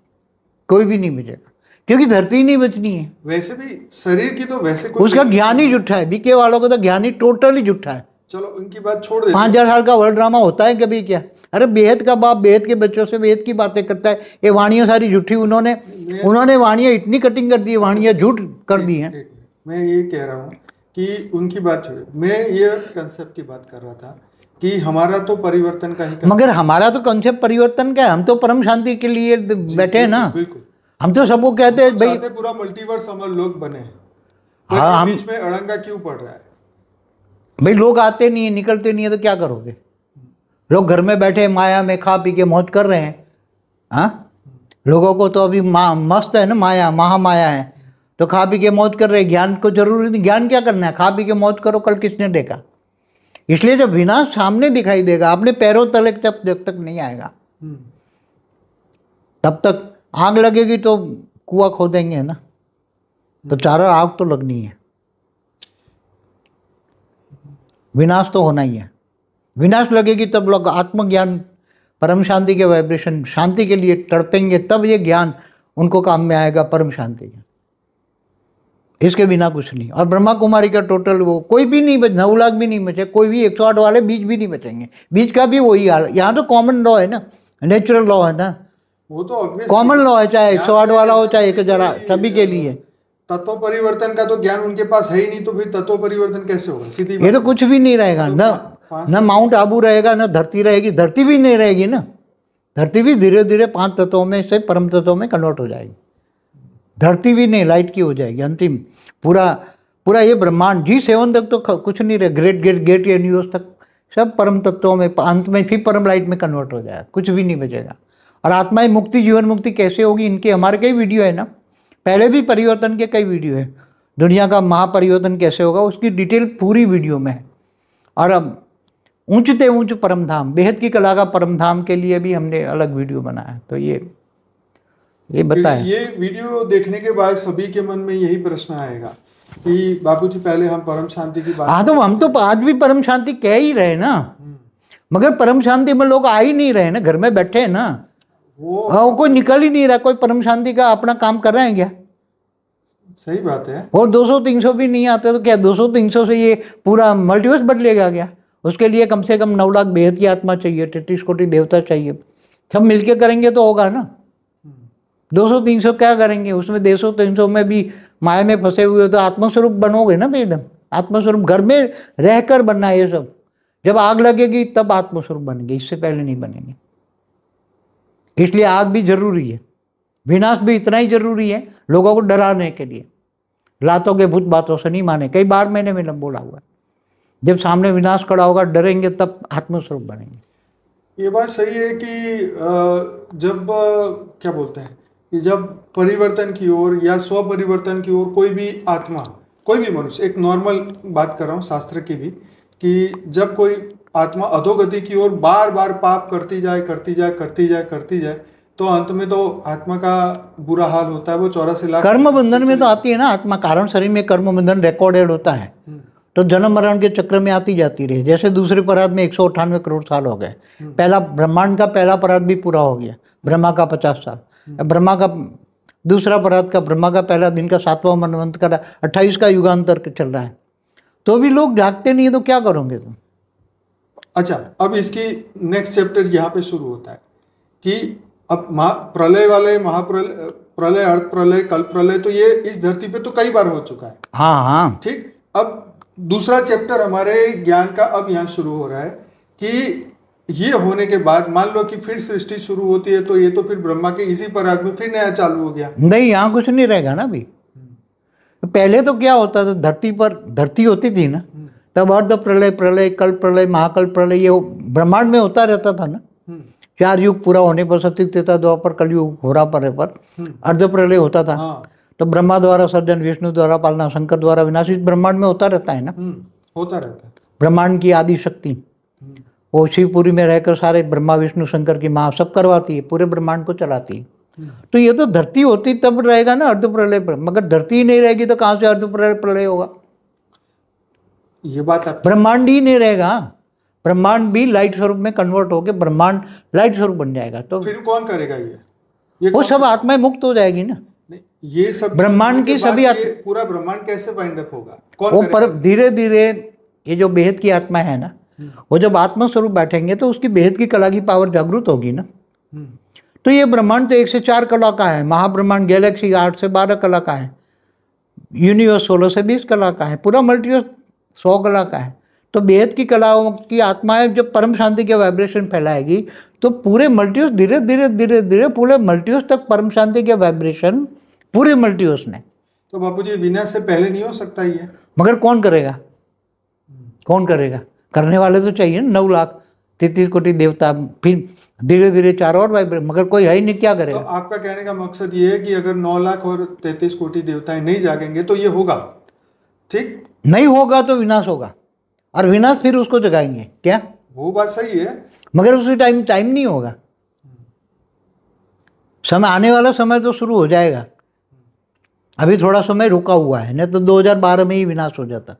कोई भी नहीं बचेगा, क्योंकि धरती ही नहीं बचनी है। वैसे भी शरीर की तो वैसे कोई उसका ज्ञान ही झूठा है। बीके वालों को तो ज्ञान ही टोटली झूठा है। चलो उनकी बात छोड़ दे। 5000 साल का वर्ल्ड ड्रामा होता है कभी क्या? अरे बेहद का बाप बेहद के बच्चों से बेहद की बातें करता है। ये वाणियां सारी झूठी, उन्होंने वाणियां इतनी कटिंग कर दी, वाणियां झूठ कर दी हैं। मैं ये कह रहा हूँ कि उनकी बात छोड़े, मैं ये कंसेप्ट की बात कर रहा था कि हमारा तो परिवर्तन का ही। मगर हमारा तो कंसेप्ट परिवर्तन का है। हम तो परम शांति के लिए बैठे हैं ना। बिल्कुल, हम तो सबको कहते हैं भाई पूरा मल्टीवर्स हम लोग बने। हाँ, बीच में अड़ंगा क्यों पड़ रहा है? भाई लोग आते नहीं है, निकलते नहीं है, तो क्या करोगे? लोग घर में बैठे माया में खा पी के मौज कर रहे हैं। हाँ, लोगों को तो अभी मस्त है ना, माया महामाया है, तो खा पी के मौज कर रहे हैं। ज्ञान को जरूरी नहीं। ज्ञान क्या करना है? खा पी के मौज करो, कल किसने देखा? इसलिए जब विनाश सामने दिखाई देगा, अपने पैरों तले जब तक नहीं आएगा, तब तक आग लगेगी तो कुआं खोदेंगे ना, तो चारों आग तो लगनी है। विनाश तो होना ही है। विनाश लगेगी तब लोग आत्मज्ञान, परम शांति के वाइब्रेशन, शांति के लिए तड़पेंगे, तब ये ज्ञान उनको काम में आएगा, परम शांति का। इसके बिना कुछ नहीं। और ब्रह्मा कुमारी का टोटल वो कोई भी नहीं बच, 9 लाख भी नहीं बचे, कोई भी 108 वाले बीज भी नहीं बचेंगे। बीज का भी वही हाल। यहाँ तो कॉमन लॉ है ना, नेचुरल लॉ है ना, वो तो कॉमन लॉ है, चाहे 108 वाला हो चाहे 1000, सभी के लिए। तत्व परिवर्तन का तो ज्ञान उनके पास है ही नहीं, तो फिर तत्व परिवर्तन कैसे होगा? सीधी ये तो कुछ भी नहीं रहेगा। न माउंट आबू रहेगा, न धरती रहेगी। धरती भी नहीं रहेगी ना। धरती भी धीरे धीरे 5 तत्वों में से परम तत्वों में कन्वर्ट हो जाएगी। धरती भी नहीं, लाइट की हो जाएगी। अंतिम पूरा ये ब्रह्मांड G7 तक तो कुछ नहीं रहे, ग्रेट यूनिवर्स तक सब परम तत्वों में, अंत में फिर परम लाइट में कन्वर्ट हो जाएगा, कुछ भी नहीं बचेगा। और आत्माएं मुक्ति, जीवन मुक्ति कैसे होगी, इनके हमारे कई वीडियो है ना, पहले भी परिवर्तन के कई वीडियो है। दुनिया का महापरिवर्तन कैसे होगा उसकी डिटेल पूरी वीडियो में है। और अब ऊंचते ऊंच परम धाम, बेहद की कला का परम धाम के लिए भी हमने अलग वीडियो बनाया। तो ये बताएं। ये वीडियो देखने के बाद सभी के मन में यही प्रश्न आएगा कि बापूजी पहले हम परम शांति की बात। हाँ, तो हम तो आज भी परम शांति कह ही रहे ना, मगर परम शांति में लोग आ ही नहीं रहे ना, घर में बैठे हैं ना। वो कोई निकल ही नहीं रहा, कोई परम शांति का अपना काम कर रहे हैं क्या? सही बात है। और 200-300 भी नहीं आते तो क्या 200-300 से ये पूरा मल्टीवर्स बदलेगा क्या? उसके लिए कम से कम 9 लाख बेहद की आत्मा चाहिए, 33 कोटि देवता चाहिए। सब मिलके करेंगे तो होगा ना। 200-300 क्या करेंगे? उसमें 200-300 में भी माया में फंसे हुए हो तो आत्मस्वरूप बनोगे ना भाई, एकदम आत्मस्वरूप। घर में रहकर बनना है ये सब। जब आग लगेगी तब आत्मस्वरूप बनेंगे, इससे पहले नहीं बनेंगे। इसलिए आग भी जरूरी है, विनाश भी इतना ही जरूरी है, लोगों को डराने के लिए। लातों के भूत बातों से नहीं माने, कई बार मैंने बोला हुआ है। जब सामने विनाश खड़ा होगा, डरेंगे तब आत्मस्वरूप बनेंगे। ये बात सही है कि जब क्या बोलते हैं कि जब परिवर्तन की ओर या स्व परिवर्तन की ओर कोई भी आत्मा, कोई भी मनुष्य, एक नॉर्मल बात कर रहा हूँ शास्त्र की भी, कि जब कोई आत्मा अधोगति की ओर बार बार पाप करती जाए, तो अंत में तो आत्मा का बुरा हाल होता है। वो 84 लाख कर्म बंधन में तो आती है ना आत्मा, कारण शरीर में कर्म बंधन रिकॉर्डेड होता है, तो जन्म मरण के चक्र में आती जाती रही। जैसे दूसरे परार्थ में 198 करोड़ साल हो गए, पहला ब्रह्मांड का पहला परार्थ भी पूरा हो गया, ब्रह्मा का 50 साल, ब्रह्मा का दूसरा परार्थ का, ब्रह्मा का पहला दिन का 7वां मनवंत का 28 का युगांतर चल रहा है, तो भी लोग जागते नहीं है, तो क्या करोगे तुम? अच्छा, अब इसकी नेक्स्ट चैप्टर यहाँ पे शुरू होता है कि अब प्रलय वाले प्रलय, अर्थ प्रलय, कल्प प्रलय, तो ये इस धरती पे तो कई बार हो चुका है। हाँ, ठीक। अब दूसरा चैप्टर हमारे ज्ञान का अब यहाँ शुरू हो रहा है कि ये होने के बाद मान लो कि फिर सृष्टि शुरू होती है, तो ये तो फिर ब्रह्मा के इसी परार्थ में फिर नया चालू हो गया। नहीं, यहाँ कुछ नहीं रहेगा ना अभी। पहले तो क्या होता था, धरती पर धरती होती थी ना, तब अर्ध प्रलय, प्रलय, कल्प प्रलय, महाकल्प प्रलय, ये ब्रह्मांड में होता रहता था ना। 4 युग पूरा होने पर, सतयुग, त्रेता, द्वापर, कलयुग होरा पर अर्ध प्रलय होता था। तो ब्रह्मा द्वारा सर्जन, विष्णु द्वारा पालना, शंकर द्वारा विनाश, इस ब्रह्मांड में होता रहता है ना, होता रहता है। ब्रह्मांड की आदि शक्ति वो शिवपुरी में रहकर सारे ब्रह्मा विष्णु शंकर की माँ सब करवाती है, पूरे ब्रह्मांड को चलाती है। तो ये तो धरती होती तब रहेगा ना अर्ध प्रलय, मगर धरती ही नहीं रहेगी तो कहाँ से अर्ध प्रलय होगा? ये बात है, ब्रह्मांड ही नहीं रहेगा, ब्रह्मांड भी लाइट स्वरूप में कन्वर्ट होकर ब्रह्मांड लाइट स्वरूप बन जाएगा। तो फिर कौन करेगा ये वो सब आत्माएं मुक्त हो जाएगी ना। ये सब ब्रह्मांड की सभी पूरा ब्रह्मांड कैसे वाइंड अप होगा? कौन वो पर धीरे धीरे ये जो बेहद की आत्मा है ना, वो जब आत्मा स्वरूप बैठेंगे तो उसकी बेहद की कला की पावर जागृत होगी ना। तो ये ब्रह्मांड तो 1 से 4 कला का है, महाब्रह्मांड गैलेक्सी 8 से 12 कला का है, यूनिवर्स 16 से 20 कला का है, पूरा मल्टीवर्स 100 कला का है। तो बेहद की कलाओं की आत्माएं जब परम शांति के वाइब्रेशन फैलाएगी तो पूरे मल्टीवर्स धीरे धीरे धीरे धीरे पूरे मल्टीवर्स तक परम शांति के वाइब्रेशन, पूरे मल्टीवर्स में। तो बापूजी विनाश से पहले नहीं हो सकता ये? मगर कौन करेगा? कौन करेगा? करने वाले तो चाहिए ना, 9,33 कोटि देवता, फिर धीरे धीरे 4 और वाइब्रेट, मगर कोई है ही नहीं, क्या करेगा? तो आपका कहने का मकसद ये है कि अगर 9 लाख और 33 कोटि देवताएं नहीं जागेंगे तो ये होगा, ठीक? नहीं होगा तो विनाश होगा, और विनाश फिर उसको जगाएंगे क्या? वो बात सही है, मगर उसी टाइम नहीं होगा। समय आने वाला समय तो शुरू हो जाएगा, अभी थोड़ा समय रुका हुआ है, नहीं तो 2012 में ही विनाश हो जाता।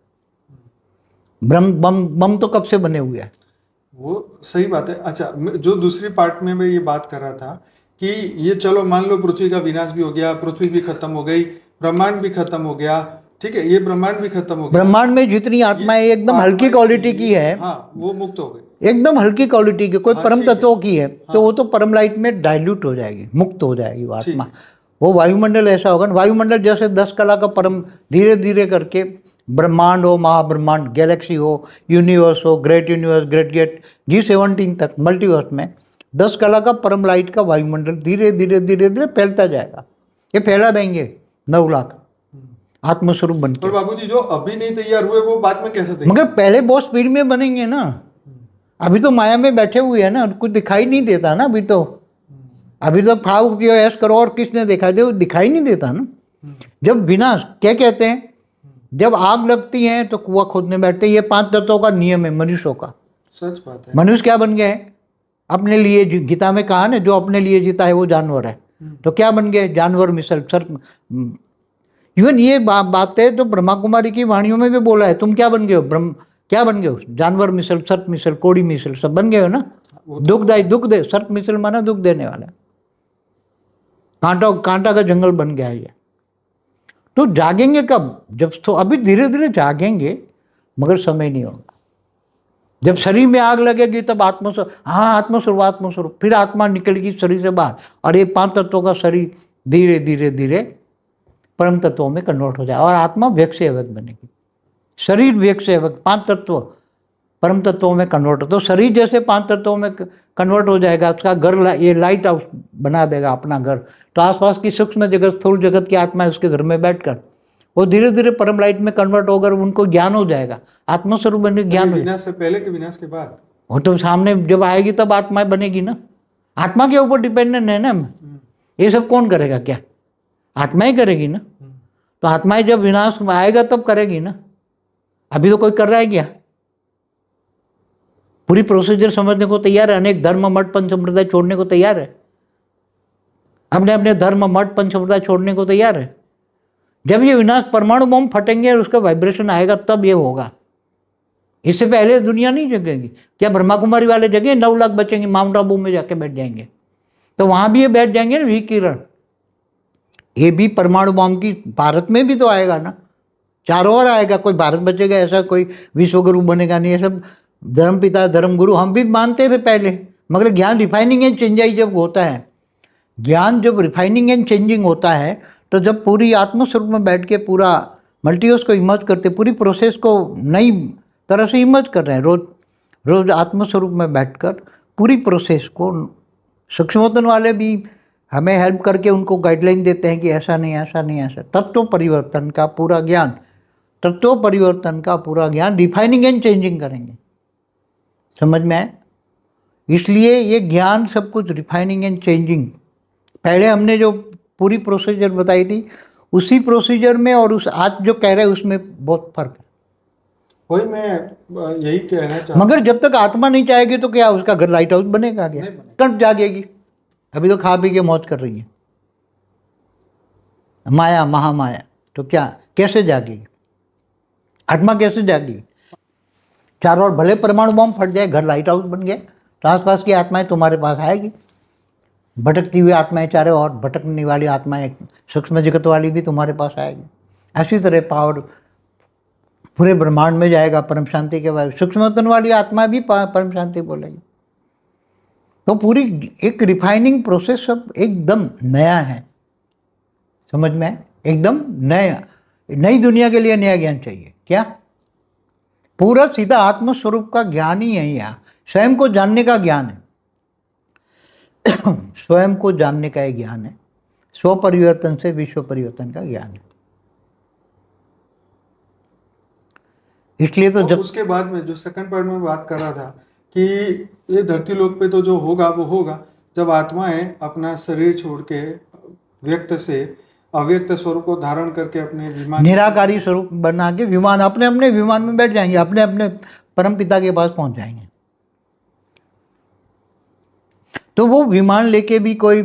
बम तो कब से बने हुए हैं। वो सही बात है। अच्छा, जो दूसरी पार्ट में मैं ये बात कर रहा था कि ये चलो मान लो पृथ्वी का विनाश भी हो गया, पृथ्वी भी खत्म हो गई, ब्रह्मांड भी खत्म हो गया, ठीक है, ये ब्रह्मांड भी खत्म हो गया। ब्रह्मांड में जितनी आत्माएं एकदम हल्की क्वालिटी की है, हाँ, वो मुक्त हो गई, एकदम हल्की क्वालिटी की, कोई परम तत्वों की है, तो वो तो परम लाइट में डाइल्यूट हो जाएगी, मुक्त हो जाएगी वो आत्मा। वो वायुमंडल ऐसा होगा ना, वायुमंडल जैसे 10 कला का परम धीरे धीरे करके ब्रह्मांड हो, महाब्रह्मांड, गैलेक्सी हो, यूनिवर्स हो, great universe, great gate, G17 तक मल्टीवर्स में 10 कला का परम लाइट का वायुमंडल धीरे धीरे धीरे धीरे फैलता जाएगा। ये फैला देंगे 9 लाख आत्मस्वरूप बनकर। और बाबूजी जो अभी नहीं तैयार हुए वो बाद में कैसे तैयार? मगर पहले बहुत स्पीड में बनेंगे ना, अभी तो माया में बैठे हुए हैं ना, कुछ दिखाई नहीं देता ना अभी तो। अभी तो फाव किया ऐश करो और किसने दिखाई दे, वो दिखाई नहीं देता ना। जब विनाश क्या कहते हैं, जब आग लगती है तो कुआं खोदने बैठते हैं, ये 5 तत्वों का नियम है मनुष्यों का। सच बात है। मनुष्य क्या बन गए? अपने लिए, गीता में कहा ना, जो अपने लिए जीता है वो जानवर है। तो क्या बन गए? जानवर मिसल सर्प। इवन ये बातें तो ब्रह्मा कुमारी की वाणियों में भी बोला है। तुम क्या बन गए हो? ब्रह्म क्या बन गए हो? जानवर मिसल, सर्प मिसल, कोड़ी मिसल, सब बन गए हो ना। दुखदाई, दुख दे, सर्प मिसल माना दुख देने वाला, कांटा का जंगल बन गया है ये। तो जागेंगे कब? जब, तो अभी धीरे धीरे जागेंगे, मगर समय नहीं होगा। जब शरीर में आग लगेगी तब आत्मस्वरूप, हाँ आत्मस्वरूप, फिर आत्मा निकलेगी शरीर से बाहर, और ये 5 तत्वों का शरीर धीरे धीरे धीरे परम तत्वों में कन्वर्ट हो जाए और आत्मा व्यक्त से अव्यक्त बनेगी। शरीर व्यक्त से अव्यक्त, 5 तत्व परम तत्वों में कन्वर्ट हो, तो शरीर जैसे 5 तत्वों में कन्वर्ट हो जाएगा, उसका घर ये लाइट हाउस बना देगा अपना घर, तो आसपास की सूक्ष्म जगत, स्थूल जगत की आत्मा है उसके घर में बैठकर वो धीरे धीरे परम लाइट में कन्वर्ट होकर उनको ज्ञान हो जाएगा, आत्मस्वरूप बनने ज्ञान हो जाएगा। विनाश से पहले कि विनाश के बाद? वो तो सामने जब आएगी तब आत्मा बनेगी ना, आत्मा के ऊपर डिपेंडेंट है ना। ये सब कौन करेगा? क्या आत्मा ही करेगी ना। तो आत्माएं जब विनाश आएगा तब करेगी ना, अभी तो कोई कर रहा है क्या? पूरी प्रोसीजर समझने को तैयार है, अनेक धर्म मठ पंच संप्रदाय छोड़ने को तैयार है, अपने अपने धर्म मठ पंच संप्रदाय छोड़ने को तैयार है। जब ये विनाश परमाणु बम फटेंगे और उसका वाइब्रेशन आएगा तब ये होगा, इससे पहले दुनिया नहीं जगेगी। क्या ब्रह्मा कुमारी वाले जगह 9 लाख बचेंगे, माउंट आबू में जाके बैठ जाएंगे, तो वहां भी ये बैठ जाएंगे ना विकिरण। ये भी परमाणु बम की भारत में भी तो आएगा ना, चारों ओर आएगा, कोई भारत बचेगा ऐसा कोई विश्वगुरु बनेगा नहीं। ये सब धर्म पिता धर्म गुरु हम भी मानते थे पहले, मगर ज्ञान रिफाइनिंग एंड चेंजिंग जब होता है, ज्ञान जब रिफाइनिंग एंड चेंजिंग होता है, तो जब पूरी आत्मस्वरूप में बैठ के पूरा मल्टीवर्स को इमर्ज करते, पूरी प्रोसेस को नई तरह से इमर्ज कर रहे हैं, रोज रोज आत्मस्वरूप में बैठकर पूरी प्रोसेस को। सूक्ष्मतन वाले भी हमें हेल्प करके उनको गाइडलाइन देते हैं कि ऐसा नहीं ऐसा नहीं ऐसा। तत्व परिवर्तन का पूरा ज्ञान, तत्व परिवर्तन का पूरा ज्ञान रिफाइनिंग एंड चेंजिंग करेंगे, समझ में आए? इसलिए ये ज्ञान सब कुछ रिफाइनिंग एंड चेंजिंग, पहले हमने जो पूरी प्रोसीजर बताई थी उसी प्रोसीजर में और उस आज जो कह रहे हैं उसमें बहुत फर्क है। वही मैं यही कहना चाहता, मगर जब तक आत्मा नहीं चाहेगी तो क्या उसका घर लाइट हाउस बनेगा? क्या कब जागेगी? अभी तो खा पी के मौज कर रही है माया महामाया, तो क्या कैसे जागेगी आत्मा? कैसे जागेगी? चारों ओर भले परमाणु बम फट जाए, घर लाइट हाउस बन गया, तो आसपास की आत्माएं तुम्हारे पास आएगी। भटकती हुई आत्माएं चारों ओर, भटकने वाली आत्माएं सूक्ष्म जगत वाली भी तुम्हारे पास आएगी। ऐसी तरह पावर पूरे ब्रह्मांड में जाएगा परम शांति के बाद, सूक्ष्मतन वाली आत्मा भी परम शांति बोलेगी। तो पूरी एक रिफाइनिंग प्रोसेस सब एकदम नया है, समझ में? एकदम नया, नई दुनिया के लिए नया ज्ञान चाहिए। क्या? पूरा सीधा आत्मस्वरूप का ज्ञान ही है, यहाँ स्वयं को जानने का ज्ञान है स्वयं को जानने का एक ज्ञान है, स्व परिवर्तन से विश्व परिवर्तन का ज्ञान है। इसलिए तो जब उसके बाद में जो सेकंड पॉइंट में बात कर रहा था कि ये धरती लोक पे तो जो होगा वो होगा जब आत्माएं अपना शरीर छोड़ के व्यक्त से अव्यक्त स्वरूप को धारण करके अपने विमान, निराकारी स्वरूप बना के विमान, अपने अपने विमान में बैठ जाएंगे, अपने अपने परम पिता के पास पहुंच जाएंगे। तो वो विमान लेके भी कोई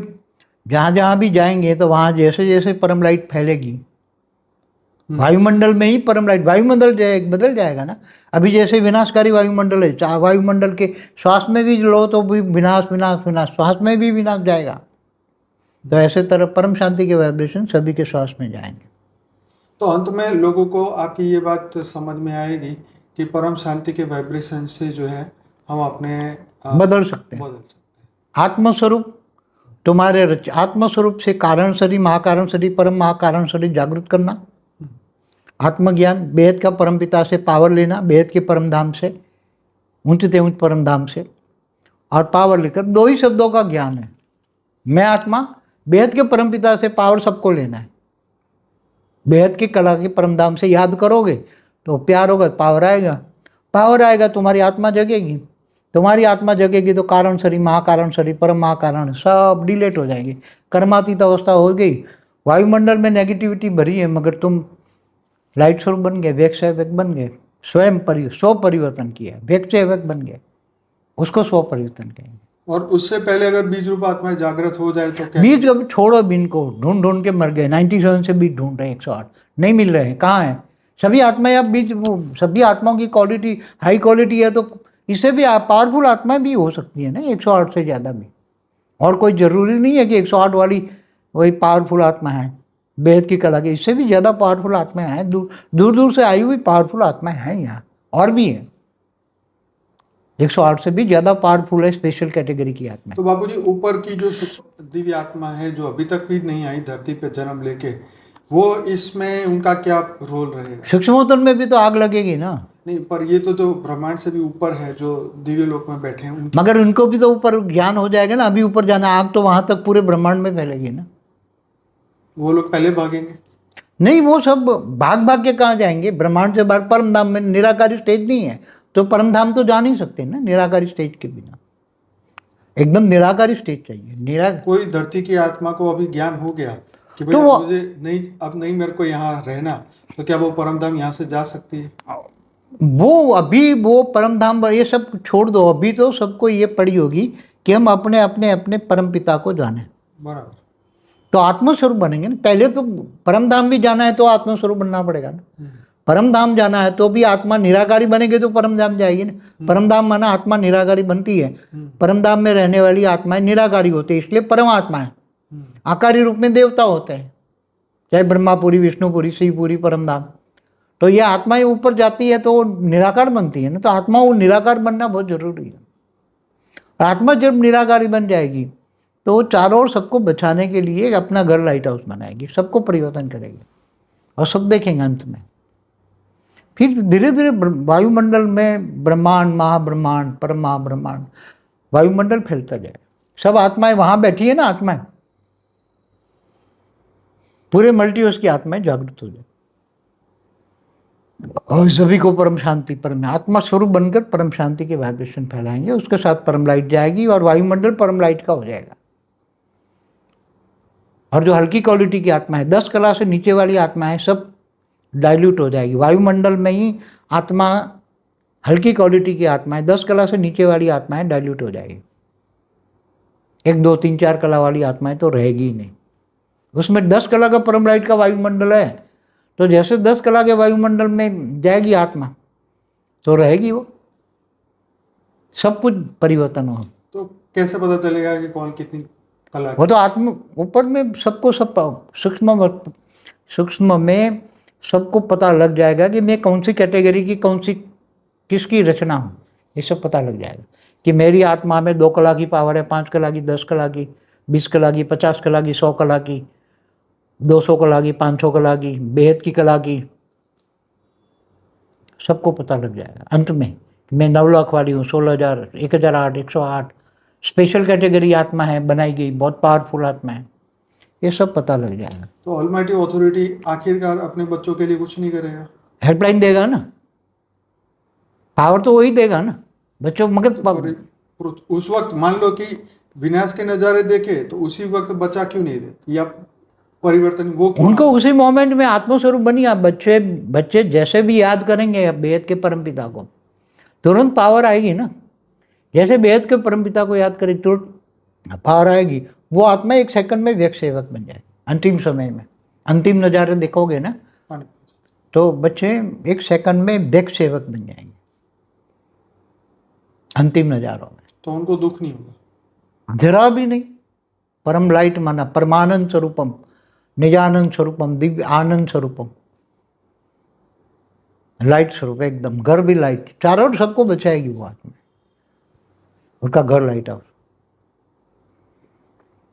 जहां जहां भी जाएंगे तो वहां जैसे जैसे परम लाइट फैलेगी, वायुमंडल में ही परम लाइट, वायुमंडल बदल जाएगा ना। अभी जैसे विनाशकारी वायुमंडल है, वायुमंडल के श्वास में भी लो तो भी विनाश विनाश विनाश, श्वास में भी विनाश जाएगा। तो ऐसे तरह परम शांति के वाइब्रेशन सभी के श्वास में जाएंगे। तो अंत में लोगों को आपकी ये बात समझ में आएगी कि परम शांति के वाइब्रेशन से जो है हम अपने बदल सकते हैं। आत्मस्वरूप तुम्हारे आत्मस्वरूप से कारण शरीर, महाकारण शरीर, परम महाकारण शरीर जागृत करना, आत्मज्ञान, बेहद का परम पिता से पावर लेना, बेहद के परम धाम से, ऊंचते ऊंच परम धाम से, और पावर लेकर 2 ही शब्दों का ज्ञान है, मैं आत्मा, बेहद के परम पिता से पावर सबको लेना है। बेहद की कला के परम धाम से याद करोगे तो प्यार होगा, पावर आएगा, पावर आएगा, तुम्हारी आत्मा जगेगी, तुम्हारी आत्मा जगेगी तो कारण शरीर, महाकारण शरीर, परम महाकारण सब डिलेट हो जाएंगे, कर्मातीत अवस्था हो गई। वायुमंडल में नेगेटिविटी भरी है मगर तुम लाइट स्वरूप बन गए, व्यक्त से व्यक्त बन गए, स्वयं स्व परिवर्तन किया, व्यक्त से व्यक्त बन गए, उसको स्व परिवर्तन कहेंगे। और उससे पहले अगर बीज रूप आत्मा जागृत हो जाए तो क्या? बीज अभी छोड़ो, बीन को ढूंढ ढूंढ के मर गए, 97 से बीज ढूंढ रहे हैं, 108 नहीं मिल रहे हैं, कहाँ है? सभी आत्माएं अब बीज, सभी आत्माओं की क्वालिटी हाई क्वालिटी है, तो इससे भी पावरफुल आत्मा भी हो सकती है ना, 108 से ज़्यादा भी। और कोई ज़रूरी नहीं है कि 108 वाली वही पावरफुल आत्मा है, बेहद की कला के, इससे भी ज़्यादा पावरफुल आत्माएं हैं, दूर दूर से आई हुई पावरफुल आत्माएं हैं यहाँ, और भी है, 108 से भी ज़्यादा पावरफुल है स्पेशल कैटेगरी की आत्मा। तो बाबूजी ऊपर की जो दिव्य आत्मा है जो अभी तक भी नहीं आई धरती पे जन्म लेके, वो इसमें उनका क्या रोल रहेगा? सूक्ष्मोत्तर में भी तो आग लगेगी ना, नहीं, पर ये तो जो ब्रह्मांड से भी ऊपर है, जो दिव्य लोक में बैठे हैं, उनकी मगर उनको भी तो ऊपर ज्ञान हो जाएगा ना। अभी ऊपर जाना, आग तो वहां तक पूरे ब्रह्मांड में फैलेगी ना। वो लोग पहले भागेंगे? नहीं, वो सब भाग भाग के कहाँ जाएंगे? ब्रह्मांड से बाहर परम धाम में निराकारी स्टेज नहीं है, तो परम धाम तो जा नहीं सकते ना निराकारी स्टेज के बिना। एकदम निराकारी स्टेज चाहिए। कोई धरती की आत्मा को अभी ज्ञान हो गया कि भाई तो अब वो मुझे नहीं, अब नहीं मेरे को यहाँ रहना, तो क्या वो परम धाम यहाँ से जा सकती है? वो अभी वो परम धाम ये सब छोड़ दो, अभी तो सबको ये पड़ी होगी कि हम अपने अपने अपने परम पिता को जाने, बराबर। तो आत्मस्वरूप बनेंगे ना। पहले तो परम धाम भी जाना है तो आत्मस्वरूप बनना पड़ेगा ना। परम धाम जाना है तो भी आत्मा निराकारी बनेगी तो परम धाम जाएगी ना। परम धाम माना आत्मा निराकारी बनती है। परम धाम में रहने वाली आत्माएं निराकारी होती है, इसलिए परम आत्मा है। आकारी रूप में देवता होते हैं, चाहे ब्रह्मापुरी, विष्णुपुरी, शिवपुरी, परम धाम। तो ये आत्माएं ऊपर जाती है तो वो निराकार बनती है ना। तो आत्मा वो निराकार बनना बहुत जरूरी है। आत्मा जब निराकारी बन जाएगी तो वो चारों ओर सबको बचाने के लिए अपना घर लाइट हाउस बनाएगी, सबको परिवर्तन करेगी और सब देखेंगे अंत में। फिर धीरे धीरे वायुमंडल में ब्रह्मांड, महाब्रह्मांड, परम महाब्रह्मांड, वायुमंडल फैलता जाए। सब आत्माएं वहां बैठी है ना, आत्माएं पूरे मल्टीवर्स की आत्माएं जागृत हो जाए और सभी को परम शांति, परम आत्मा स्वरूप बनकर परम शांति के वाइब्रेशन फैलाएंगे। उसके साथ परम लाइट जाएगी और वायुमंडल परम लाइट का हो जाएगा। और जो हल्की क्वालिटी की आत्मा है, 10 कला से नीचे वाली आत्माएं सब डाइल्यूट हो जाएगी। वायुमंडल में ही आत्मा, हल्की क्वालिटी की आत्माएं, 10 कला से नीचे वाली आत्माएं डाइल्यूट हो जाएगी। 1, 2, 3, 4 कला वाली आत्माएं तो रहेगी ही नहीं। उसमें 10 कला का परम लाइट का वायुमंडल है, तो जैसे 10 कला के वायुमंडल में जाएगी आत्मा तो रहेगी वो, सब कुछ परिवर्तन हो। तो कैसे पता चलेगा कि कौन कितनी कला वो तो आत्मा ऊपर में सबको, सब सूक्ष्म में सबको पता लग जाएगा कि मैं कौन सी कैटेगरी की, कौन सी किसकी रचना हूँ। ये सब पता लग जाएगा कि मेरी आत्मा में 2 कला की पावर है, 5 कला की, 10 कला की, 20 कला की, 50 कला की, 100 कला की, 200 कला की, 500 कला की, बेहद की कला की। सबको पता लग जाएगा अंत में। मैं 9 लाख वाली हूँ, 16,000, 1,008, 108 स्पेशल कैटेगरी आत्मा है बनाई गई, बहुत पावरफुल आत्मा है। ये सब पता लग जाएगा। तो ऑलमाइटी अथॉरिटी आखिरकार अपने बच्चों के लिए कुछ नहीं करेगा? हेल्पलाइन देगा ना, पावर तो वही देगा ना बच्चों। मगर तो उस वक्त मान लो कि विनाश के नज़ारे देखे तो उसी वक्त बचा क्यों नहीं दे, या परिवर्तन वो क्यों उनको उसी मोमेंट में आत्मस्वरूप बनी। आप बच्चे जैसे भी याद करेंगे बेहद के परमपिता को, तुरंत पावर आएगी ना। जैसे बेहद के परमपिता को याद करें तुरंत पावर आएगी। वो आत्मा 1 सेकंड में व्यक्त सेवक बन जाए। अंतिम समय में अंतिम नज़ारे देखोगे ना तो बच्चे 1 सेकंड में व्यक्त सेवक बन जाएंगे अंतिम नज़ारों में। तो उनको दुख नहीं होगा? जरा भी नहीं। परम लाइट माना परमानंद स्वरूपम, निजानंद स्वरूपम, दिव्य आनंद स्वरूपम, लाइट स्वरूप एकदम। घर भी लाइट, चारों ओर सबको बचाएगी वो आत्मा, उनका घर लाइट हाउस।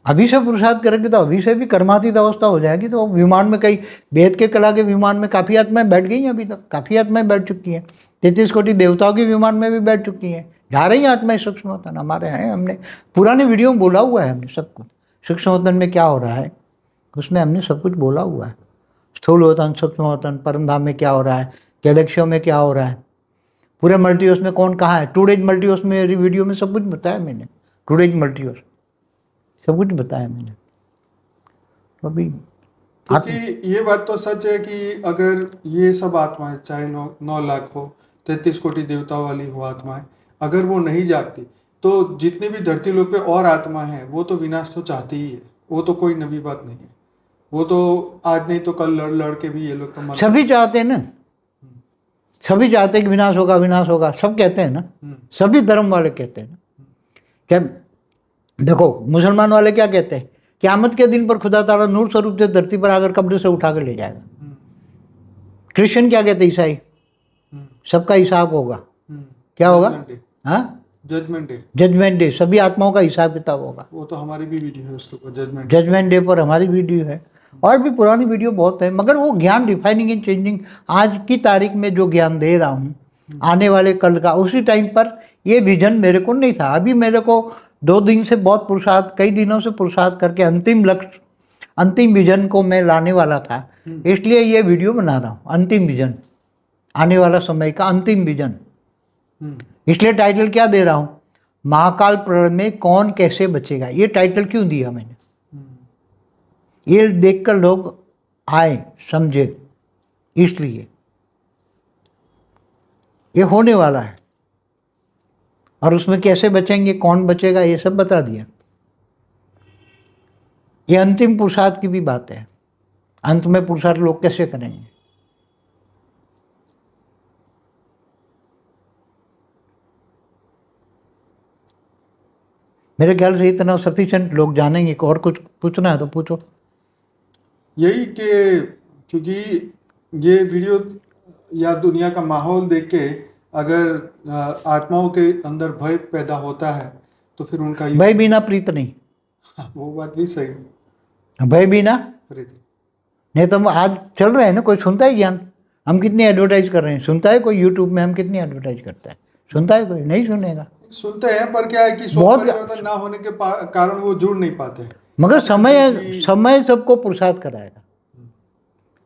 अभी से पुरुषार्थ करेंगे तो अभी से भी कर्मातीत अवस्था हो जाएगी। तो विमान में कई वेद के कला के विमान में काफ़ी आत्माएं बैठ गई हैं, अभी तक काफ़ी आत्माएं बैठ चुकी हैं। 33 कोटि देवताओं के विमान में भी बैठ चुकी हैं। जा रही हैं आत्माएं सूक्ष्मवतन हमारे हैं। हमने पुराने वीडियो में बोला हुआ है, हमने सब कुछ सूक्ष्मवतन में क्या हो रहा है उसमें हमने सब कुछ बोला हुआ है। स्थूलवतन, सूक्ष्मवतन, परमधाम में क्या हो रहा है, गैलेक्सियों में क्या हो रहा है, पूरे मल्टीवर्स में कौन कहाँ है। 2 डेज मल्टीवर्स में वीडियो में सब कुछ बताया मैंने। 2 डेज मल्टीवर्स सब कुछ बताया मैंने। तो अभी क्योंकि ये बात तो सच है कि अगर ये सब आत्माएं, चाहे 9 लाख हो, 33 कोटि देवताओं वाली हो आत्माएं, अगर वो नहीं जागती तो जितने भी धरती लोक पे और आत्मा है वो तो विनाश तो चाहती ही है। वो तो कोई नवी बात नहीं है। वो तो आज नहीं तो कल लड़ लड़ के भी ये लोग तो सभी चाहते हैं ना, सभी चाहते हैं कि विनाश होगा, विनाश होगा, सब कहते हैं ना। सभी धर्म वाले कहते हैं ना। क्या देखो, मुसलमान वाले क्या कहते हैं, क़यामत के दिन पर खुदा ताला नूर स्वरूप से धरती पर आकर कब्र से उठा कर ले जाएगा। क्रिश्चियन क्या कहते हैं, ईसाई, सबका हिसाब होगा। क्या होगा? हाँ, जजमेंट डे। जजमेंट डे, सभी आत्माओं का हिसाब किताब होगा। वो तो हमारी भी वीडियो है उसके ऊपर, जजमेंट डे पर हमारी वीडियो है। और भी पुरानी वीडियो बहुत है, मगर वो ज्ञान रिफाइनिंग एंड चेंजिंग आज की तारीख में जो ज्ञान दे रहा हूँ आने वाले कल का, उसी टाइम पर ये विजन मेरे को नहीं था। अभी मेरे को 2 दिन से बहुत पुरुषार्थ, कई दिनों से पुरुषार्थ करके अंतिम लक्ष्य, अंतिम विजन को मैं लाने वाला था, इसलिए ये वीडियो बना रहा हूँ। अंतिम विजन, आने वाला समय का अंतिम विजन। इसलिए टाइटल क्या दे रहा हूँ, महाकाल प्रलय में कौन कैसे बचेगा। ये टाइटल क्यों दिया मैंने, ये देखकर लोग आए समझे, इसलिए ये होने वाला है। और उसमें कैसे बचेंगे, कौन बचेगा, ये सब बता दिया। ये अंतिम पुरुषार्थ की भी बात है, अंत में पुरुषार्थ लोग कैसे करेंगे। मेरे ख्याल से इतना सफिशिएंट लोग जानेंगे। और कुछ पूछना है तो पूछो। यही कि क्योंकि ये वीडियो या दुनिया का माहौल देख के अगर आत्माओं के अंदर भय पैदा होता है तो फिर उनका भय बिना प्रीत नहीं। वो बात भी सही है। भय बिना प्रीत नहीं तो हम आज चल रहे हैं ना, कोई सुनता है ज्ञान, हम कितनी एडवर्टाइज कर रहे हैं, सुनता है कोई यूट्यूब में, हम कितनी एडवर्टाइज करते हैं, सुनता है कोई, नहीं सुनेगा। सुनते हैं, पर क्या है कि स्वभाव परिवर्तन ना होने के कारण वो जुड़ नहीं पाते। मगर समय सबको पुरुषार्थ कराएगा,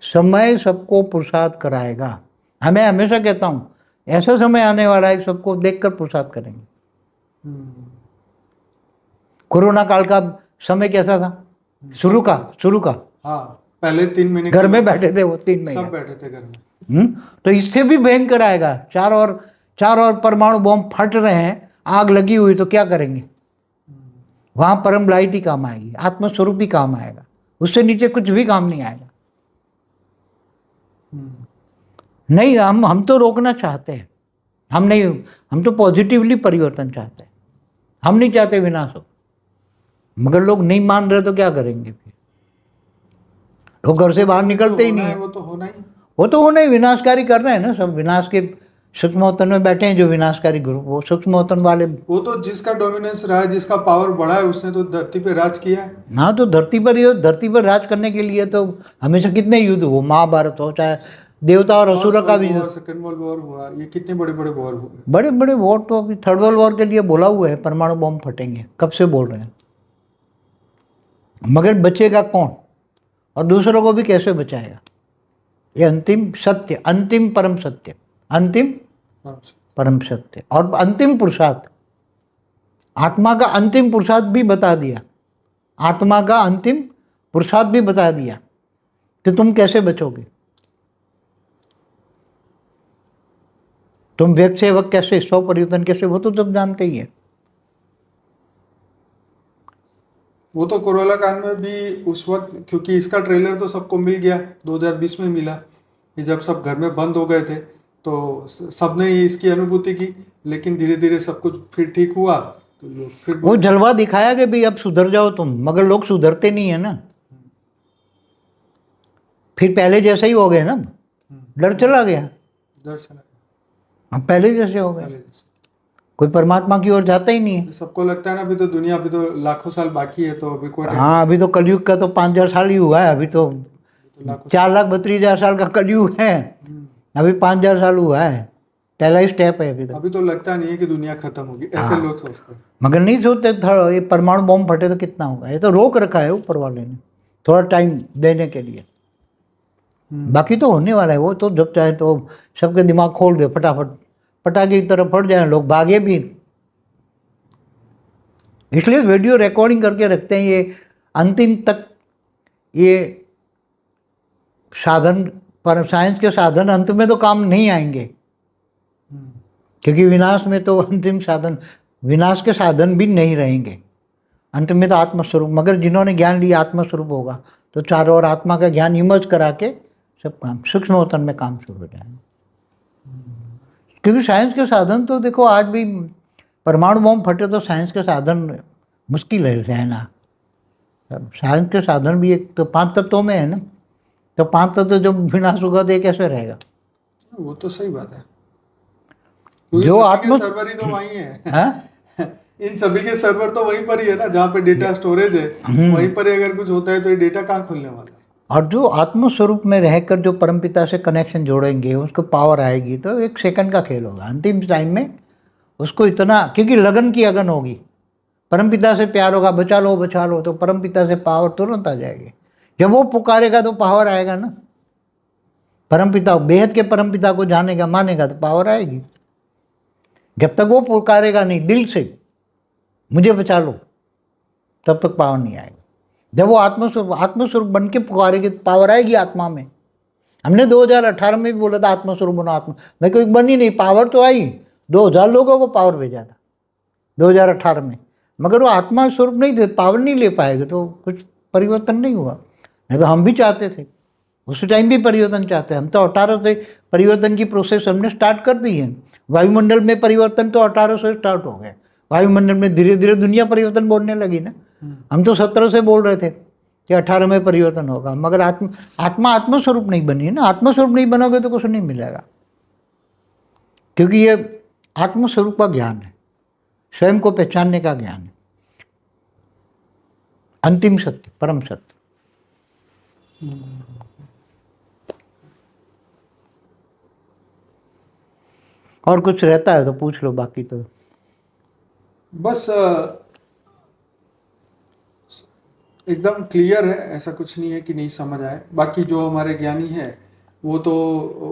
समय सबको पुरुषार्थ कराएगा। मैं हमेशा कहता हूँ ऐसा समय आने वाला है सबको देखकर पुरुषार्थ करेंगे। कोरोना काल का समय कैसा था, शुरू का हाँ, पहले 3 महीने घर में बैठे थे, वो 3 महीने सब बैठे थे घर में। तो इससे भी भयंकर आएगा। चार और परमाणु बॉम्ब फट रहे हैं, आग लगी हुई, तो क्या करेंगे। वहां परम लाइट ही काम आएगी, आत्मस्वरूप ही काम आएगा, उससे नीचे कुछ भी काम नहीं आएगा। नहीं, हम तो रोकना चाहते हैं, हम तो पॉजिटिवली परिवर्तन चाहते हैं, हम नहीं चाहते विनाश हो। मगर लोग नहीं मान रहे तो क्या करेंगे फिर। लोग घर से बाहर निकलते ही नहीं है। वो तो होना ही विनाशकारी कर रहे हैं ना सब। विनाश के सूक्ष्मोत्तन में बैठे हैं जो विनाशकारी ग्रुप, वो सूक्ष्मोत्तन वाले। वो तो जिसका डोमिनेंस रहा है, जिसका पावर बढ़ा है, उसने तो धरती पे राज किया है। हाँ, तो धरती पर राज करने के लिए तो हमेशा कितने युद्ध हो, महाभारत हो, चाहे देवता और असुर का भी, सेकंड वर्ल्ड वॉर हुआ, ये कितने बड़े बड़े वॉर हुए। बड़े वॉर तो अभी थर्ड वर्ल्ड वॉर के लिए बोला हुआ है, परमाणु बॉम्ब फटेंगे, कब से बोल रहे हैं। मगर बचेगा कौन और दूसरों को भी कैसे बचाएगा, ये अंतिम सत्य, अंतिम परम सत्य, अंतिम परम सत्य और अंतिम पुरुषार्थ। आत्मा का अंतिम पुरुषार्थ भी बता दिया, आत्मा का अंतिम पुरुषार्थ भी बता दिया, तो तुम कैसे बचोगे। तुम व्यक्त सेवक कैसे, स्व परिवर्तन कैसे, वो तो सब जानते ही है। वो तो कोरोना काल में भी उस वक्त, क्योंकि इसका ट्रेलर तो सबको मिल गया, 2020 में मिला, कि जब सब घर में बंद हो गए थे तो सबने ही इसकी अनुभूति की। लेकिन धीरे धीरे सब कुछ फिर ठीक हुआ तो लोग फिर वो जलवा दिखाया कि भाई अब सुधर जाओ तुम, मगर लोग सुधरते नहीं है ना। फिर पहले जैसा ही हो गए ना, डर चला गया, अब पहले जैसे हो गए, कोई परमात्मा की ओर जाता ही नहीं है। सबको लगता है ना अभी तो दुनिया, अभी तो लाखों साल बाकी है, तो अभी कोई। हाँ, अभी तो कलयुग का तो 5000 साल ही हुआ है, अभी तो 4,32,000 साल का कलयुग है, अभी 5000 साल हुआ है, पहला ही स्टेप है अभी तो लगता नहीं है कि दुनिया खत्म होगी, ऐसे लोग सोचते हैं। मगर नहीं सोचते ये परमाणु बॉम्ब फटे तो कितना होगा। ये तो रोक रखा है ऊपर वाले ने, थोड़ा टाइम देने के लिए, बाकी तो होने वाला है। वो तो जब चाहे तो सबके दिमाग खोल दे, फटाफट पटाखे की तरफ फट जाए, लोग भागे भी। इसलिए वीडियो रिकॉर्डिंग करके रखते हैं, ये अंतिम तक ये साधन, पर साइंस के साधन अंत में तो काम नहीं आएंगे, क्योंकि विनाश में तो अंतिम साधन, विनाश के साधन भी नहीं रहेंगे, अंत में तो आत्मस्वरूप। मगर जिन्होंने ज्ञान लिया आत्मस्वरूप होगा तो चारों ओर आत्मा का ज्ञान इमर्ज करा के सब काम सूक्ष्मोत्तन में काम शुरू हो जाएगा। क्योंकि साइंस के साधन तो देखो, आज भी परमाणु बम फटे तो साइंस के साधन मुश्किल है रहना। साइंस के साधन भी एक तो 5 तत्वों में है ना, तो 5 तत्व जब विनाश होगा तो कैसे रहेगा। वो तो सही बात है, जो आत्मा सर्वर ही तो वही है। इन सभी के सर्वर तो वहीं पर ही है ना, जहाँ पे डेटा स्टोरेज है, वहीं पर ही अगर कुछ होता है तो ये डेटा कहाँ खुलने वाला है। और जो आत्म स्वरूप में रहकर जो परमपिता से कनेक्शन जोड़ेंगे, उसको पावर आएगी, तो एक सेकंड का खेल होगा। अंतिम टाइम में उसको इतना, क्योंकि लगन की अगन होगी, परमपिता से प्यार होगा, बचा लो, तो परमपिता से पावर तुरंत आ जाएगी। जब वो पुकारेगा तो पावर आएगा ना। परमपिता, बेहद के परमपिता को जानेगा, मानेगा, तो पावर आएगी। जब तक वो पुकारेगा नहीं दिल से, मुझे बचा लो, तब तक पावर नहीं आएगी। जब वो आत्मस्वरूप बन के पुकारेगी, तो पावर आएगी आत्मा में। हमने 2018 में भी बोला था आत्मस्वरूप बनो, आत्मा, मैं कोई बनी नहीं, पावर तो आई। 2000 लोगों को पावर भेजा था 2018 में, मगर वो आत्मा स्वरूप नहीं थे, पावर नहीं ले पाएगा, तो कुछ परिवर्तन नहीं हुआ। नहीं तो हम भी चाहते थे, उस टाइम भी परिवर्तन चाहते हैं हम। तो 18 से परिवर्तन की प्रोसेस हमने स्टार्ट कर दी है। वायुमंडल में परिवर्तन तो 18 से स्टार्ट हो गया। वायुमंडल में धीरे धीरे दुनिया परिवर्तन बोलने लगी ना। हम तो 17 से बोल रहे थे कि 18 में परिवर्तन होगा, मगर आत्मा आत्मस्वरूप नहीं बनी है ना। आत्मस्वरूप नहीं बनोगे तो कुछ नहीं मिलेगा, क्योंकि ये आत्मस्वरूप का ज्ञान है, स्वयं को पहचानने का ज्ञान है, अंतिम सत्य, परम सत्य। और कुछ रहता है तो पूछ लो, बाकी तो बस एकदम क्लियर है, ऐसा कुछ नहीं है कि नहीं समझ आए। बाकी जो हमारे ज्ञानी है वो तो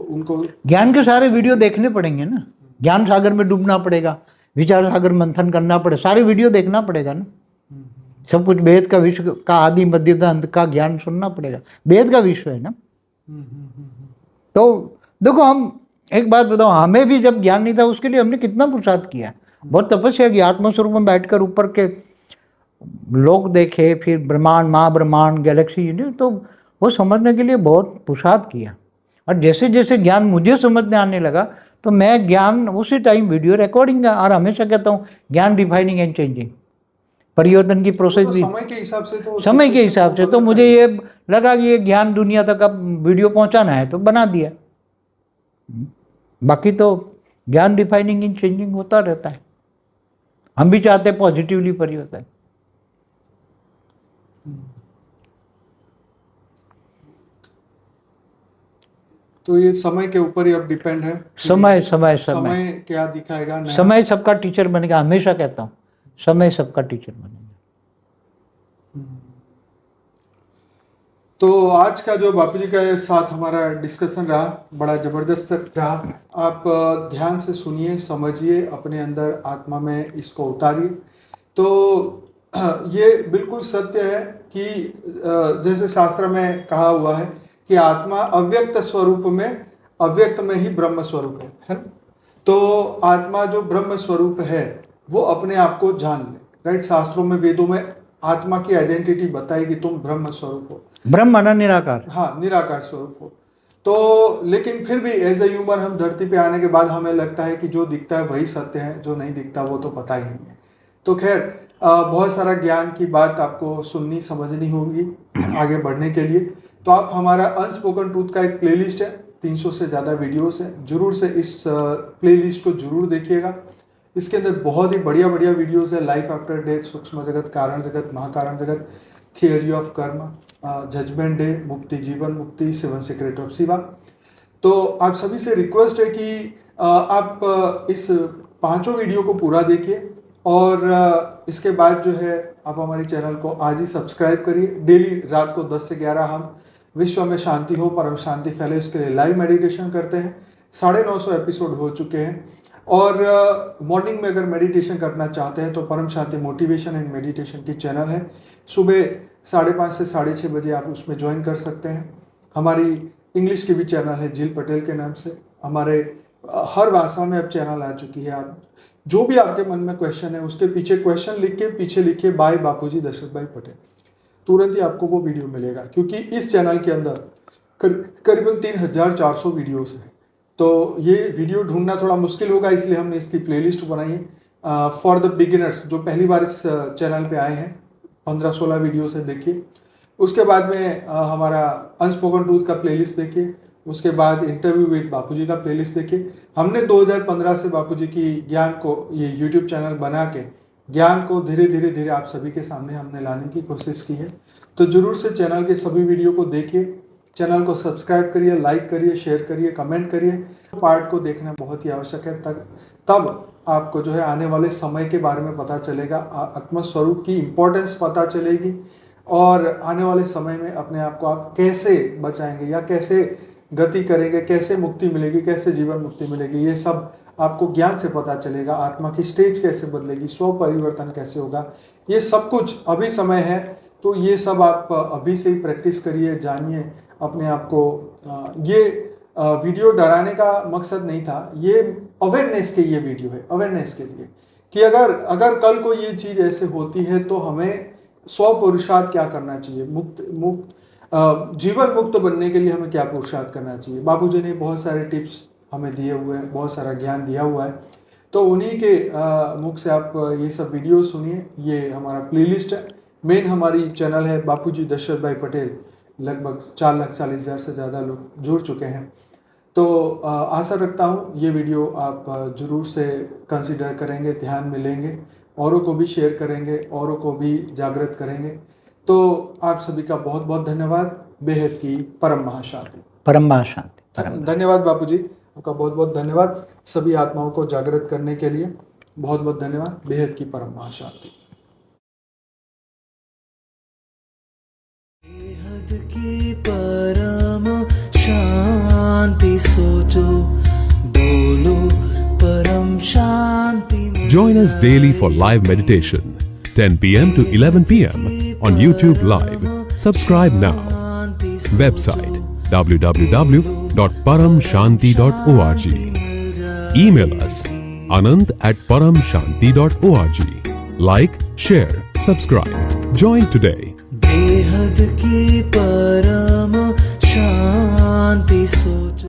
उनको ज्ञान के सारे वीडियो देखने पड़ेंगे ना। ज्ञान सागर में डूबना पड़ेगा, विचार सागर मंथन करना पड़ेगा, सारे वीडियो देखना पड़ेगा ना। सब कुछ वेद का विश्व का आदि मध्यता अंत का ज्ञान सुनना पड़ेगा। वेद का विश्व है ना। तो देखो, हम एक बात बताओ, हमें भी जब ज्ञान नहीं था उसके लिए हमने कितना पुरुषार्थ किया, बहुत तपस्या की। आत्मस्वरूप में बैठकर ऊपर के लोग देखे, फिर ब्रह्मांड, महाब्रह्मांड, गैलेक्सी, तो वो समझने के लिए बहुत पुरुषार्थ किया। और जैसे जैसे ज्ञान मुझे समझने आने लगा, तो मैं ज्ञान उसी टाइम वीडियो रिकॉर्डिंग, और हमेशा कहता हूँ ज्ञान डिफाइनिंग एंड चेंजिंग, परिवर्तन की प्रोसेस भी समय के हिसाब से, तो समय के हिसाब से। तो मुझे ये लगा कि ये ज्ञान दुनिया तक अब वीडियो पहुंचाना है, तो बना दिया। बाकी तो ज्ञान डिफाइनिंग एंड चेंजिंग होता रहता है। हम भी चाहते हैं पॉजिटिवली परिवर्तन। तो ये समय के ऊपर ही अब डिपेंड है। समय क्या दिखाएगा नया। समय सबका टीचर बनेगा, हमेशा कहता हूँ, समय सबका टीचर बनेगा। तो आज का जो बापू जी के साथ हमारा डिस्कशन रहा, बड़ा जबरदस्त रहा। आप ध्यान से सुनिए, समझिए, अपने अंदर आत्मा में इसको उतारिए। तो ये बिल्कुल सत्य है कि जैसे शास्त्र में कहा हुआ है कि आत्मा अव्यक्त स्वरूप में, अव्यक्त में ही ब्रह्म स्वरूप है ना। तो आत्मा जो ब्रह्म स्वरूप है वो अपने आप को जान ले, राइट। शास्त्रों में, वेदों में आत्मा की आइडेंटिटी बताई कि तुम ब्रह्म स्वरूप हो। ब्रह्म माना निराकार, हाँ, निराकार स्वरूप हो। तो लेकिन फिर भी एज ए ह्यूमन हम धरती पे आने के बाद हमें लगता है कि जो दिखता है वही सत्य है, जो नहीं दिखता वो तो पता ही नहीं है। तो खैर, बहुत सारा ज्ञान की बात आपको सुननी समझनी होगी आगे बढ़ने के लिए। तो आप हमारा अनस्पोकन ट्रूथ का एक प्लेलिस्ट है, 300 से ज़्यादा वीडियोस है, जरूर से इस प्लेलिस्ट को जरूर देखिएगा। इसके अंदर बहुत ही बढ़िया बढ़िया वीडियोस है। लाइफ आफ्टर डेथ, सूक्ष्म जगत, कारण जगत, महाकारण जगत, थियोरी ऑफ कर्म, जजमेंट डे, मुक्ति, जीवन मुक्ति, 7 सीक्रेट ऑफ शिवा। तो आप सभी से रिक्वेस्ट है कि आप इस 5 वीडियो को पूरा देखिए, और इसके बाद जो है आप हमारे चैनल को आज ही सब्सक्राइब करिए। डेली रात को 10 से 11 हम विश्व में शांति हो, परम शांति फैले, इसके लिए लाइव मेडिटेशन करते हैं। 950 एपिसोड हो चुके हैं। और मॉर्निंग में अगर मेडिटेशन करना चाहते हैं तो परम शांति मोटिवेशन एंड मेडिटेशन की चैनल है, सुबह 5:30 से 6:30 बजे आप उसमें ज्वाइन कर सकते हैं। हमारी इंग्लिश की भी चैनल है, जिल पटेल के नाम से। हमारे हर भाषा में अब चैनल आ चुकी है। आप जो भी आपके मन में क्वेश्चन है उसके पीछे क्वेश्चन लिख के पीछे लिखिए बाय बापूजी दशरथ भाई पटेल, तुरंत ही आपको वो वीडियो मिलेगा। क्योंकि इस चैनल के अंदर करीबन 3400 वीडियोस हैं। तो ये वीडियो ढूंढना थोड़ा मुश्किल होगा, इसलिए हमने इसकी प्लेलिस्ट बनाई है फॉर द बिगिनर्स। जो पहली बार इस चैनल पे आए हैं, 15-16 वीडियो से देखिए। उसके बाद में हमारा अनस्पोकन ट्रूथ का प्लेलिस्ट देखिए। उसके बाद इंटरव्यू विद बापूजी का प्लेलिस्ट देखिए। हमने 2015 से बापूजी की ज्ञान को, ये यूट्यूब चैनल बना के ज्ञान को धीरे धीरे आप सभी के सामने हमने लाने की कोशिश की है। तो जरूर से चैनल के सभी वीडियो को देखिए, चैनल को सब्सक्राइब करिए, लाइक करिए, शेयर करिए, कमेंट करिए। पार्ट को देखना बहुत ही आवश्यक है, तब आपको जो है आने वाले समय के बारे में पता चलेगा, आत्मस्वरूप की इम्पोर्टेंस पता चलेगी और आने वाले समय में अपने आप को आप कैसे बचाएंगे या कैसे गति करेंगे, कैसे मुक्ति मिलेगी, कैसे जीवन मुक्ति मिलेगी, ये सब आपको ज्ञान से पता चलेगा। आत्मा की स्टेज कैसे बदलेगी, स्व परिवर्तन कैसे होगा, ये सब कुछ अभी समय है। तो ये सब आप अभी से ही प्रैक्टिस करिए, जानिए अपने आप को। ये वीडियो डराने का मकसद नहीं था, ये अवेयरनेस के ये वीडियो है, अवेयरनेस के लिए कि अगर कल को ये चीज ऐसे होती है तो हमें स्व पुरुषार्थ क्या करना चाहिए, जीवन मुक्त बनने के लिए हमें क्या पुरुषार्थ करना चाहिए। बाबूजी ने बहुत सारे टिप्स हमें दिए हुए हैं, बहुत सारा ज्ञान दिया हुआ है, तो उन्हीं के मुख से आप ये सब वीडियो सुनिए। ये हमारा प्लेलिस्ट है, मेन हमारी चैनल है बापूजी दशरथ भाई पटेल, लगभग 4,40,000 से ज़्यादा लोग जुड़ चुके हैं। तो आशा रखता हूँ ये वीडियो आप जरूर से कंसिडर करेंगे, ध्यान में लेंगे, औरों को भी शेयर करेंगे, औरों को भी जागृत करेंगे। तो आप सभी का बहुत बहुत धन्यवाद। बेहद की परम महाशांति। परम महाशांति। धन्यवाद बापूजी, आपका बहुत बहुत धन्यवाद। सभी आत्माओं को जागृत करने के लिए बहुत बहुत धन्यवाद। बेहद की परम महाशांति। बेहद की परम शांति, सोचो बोलो परम शांति। Join us daily for live meditation, 10 p.m. to 11 p.m. on YouTube Live. Subscribe now. Website www.paramshanti.org. Email us anant@paramshanti.org. Like, share, subscribe. Join today. बेहद की परम शांति।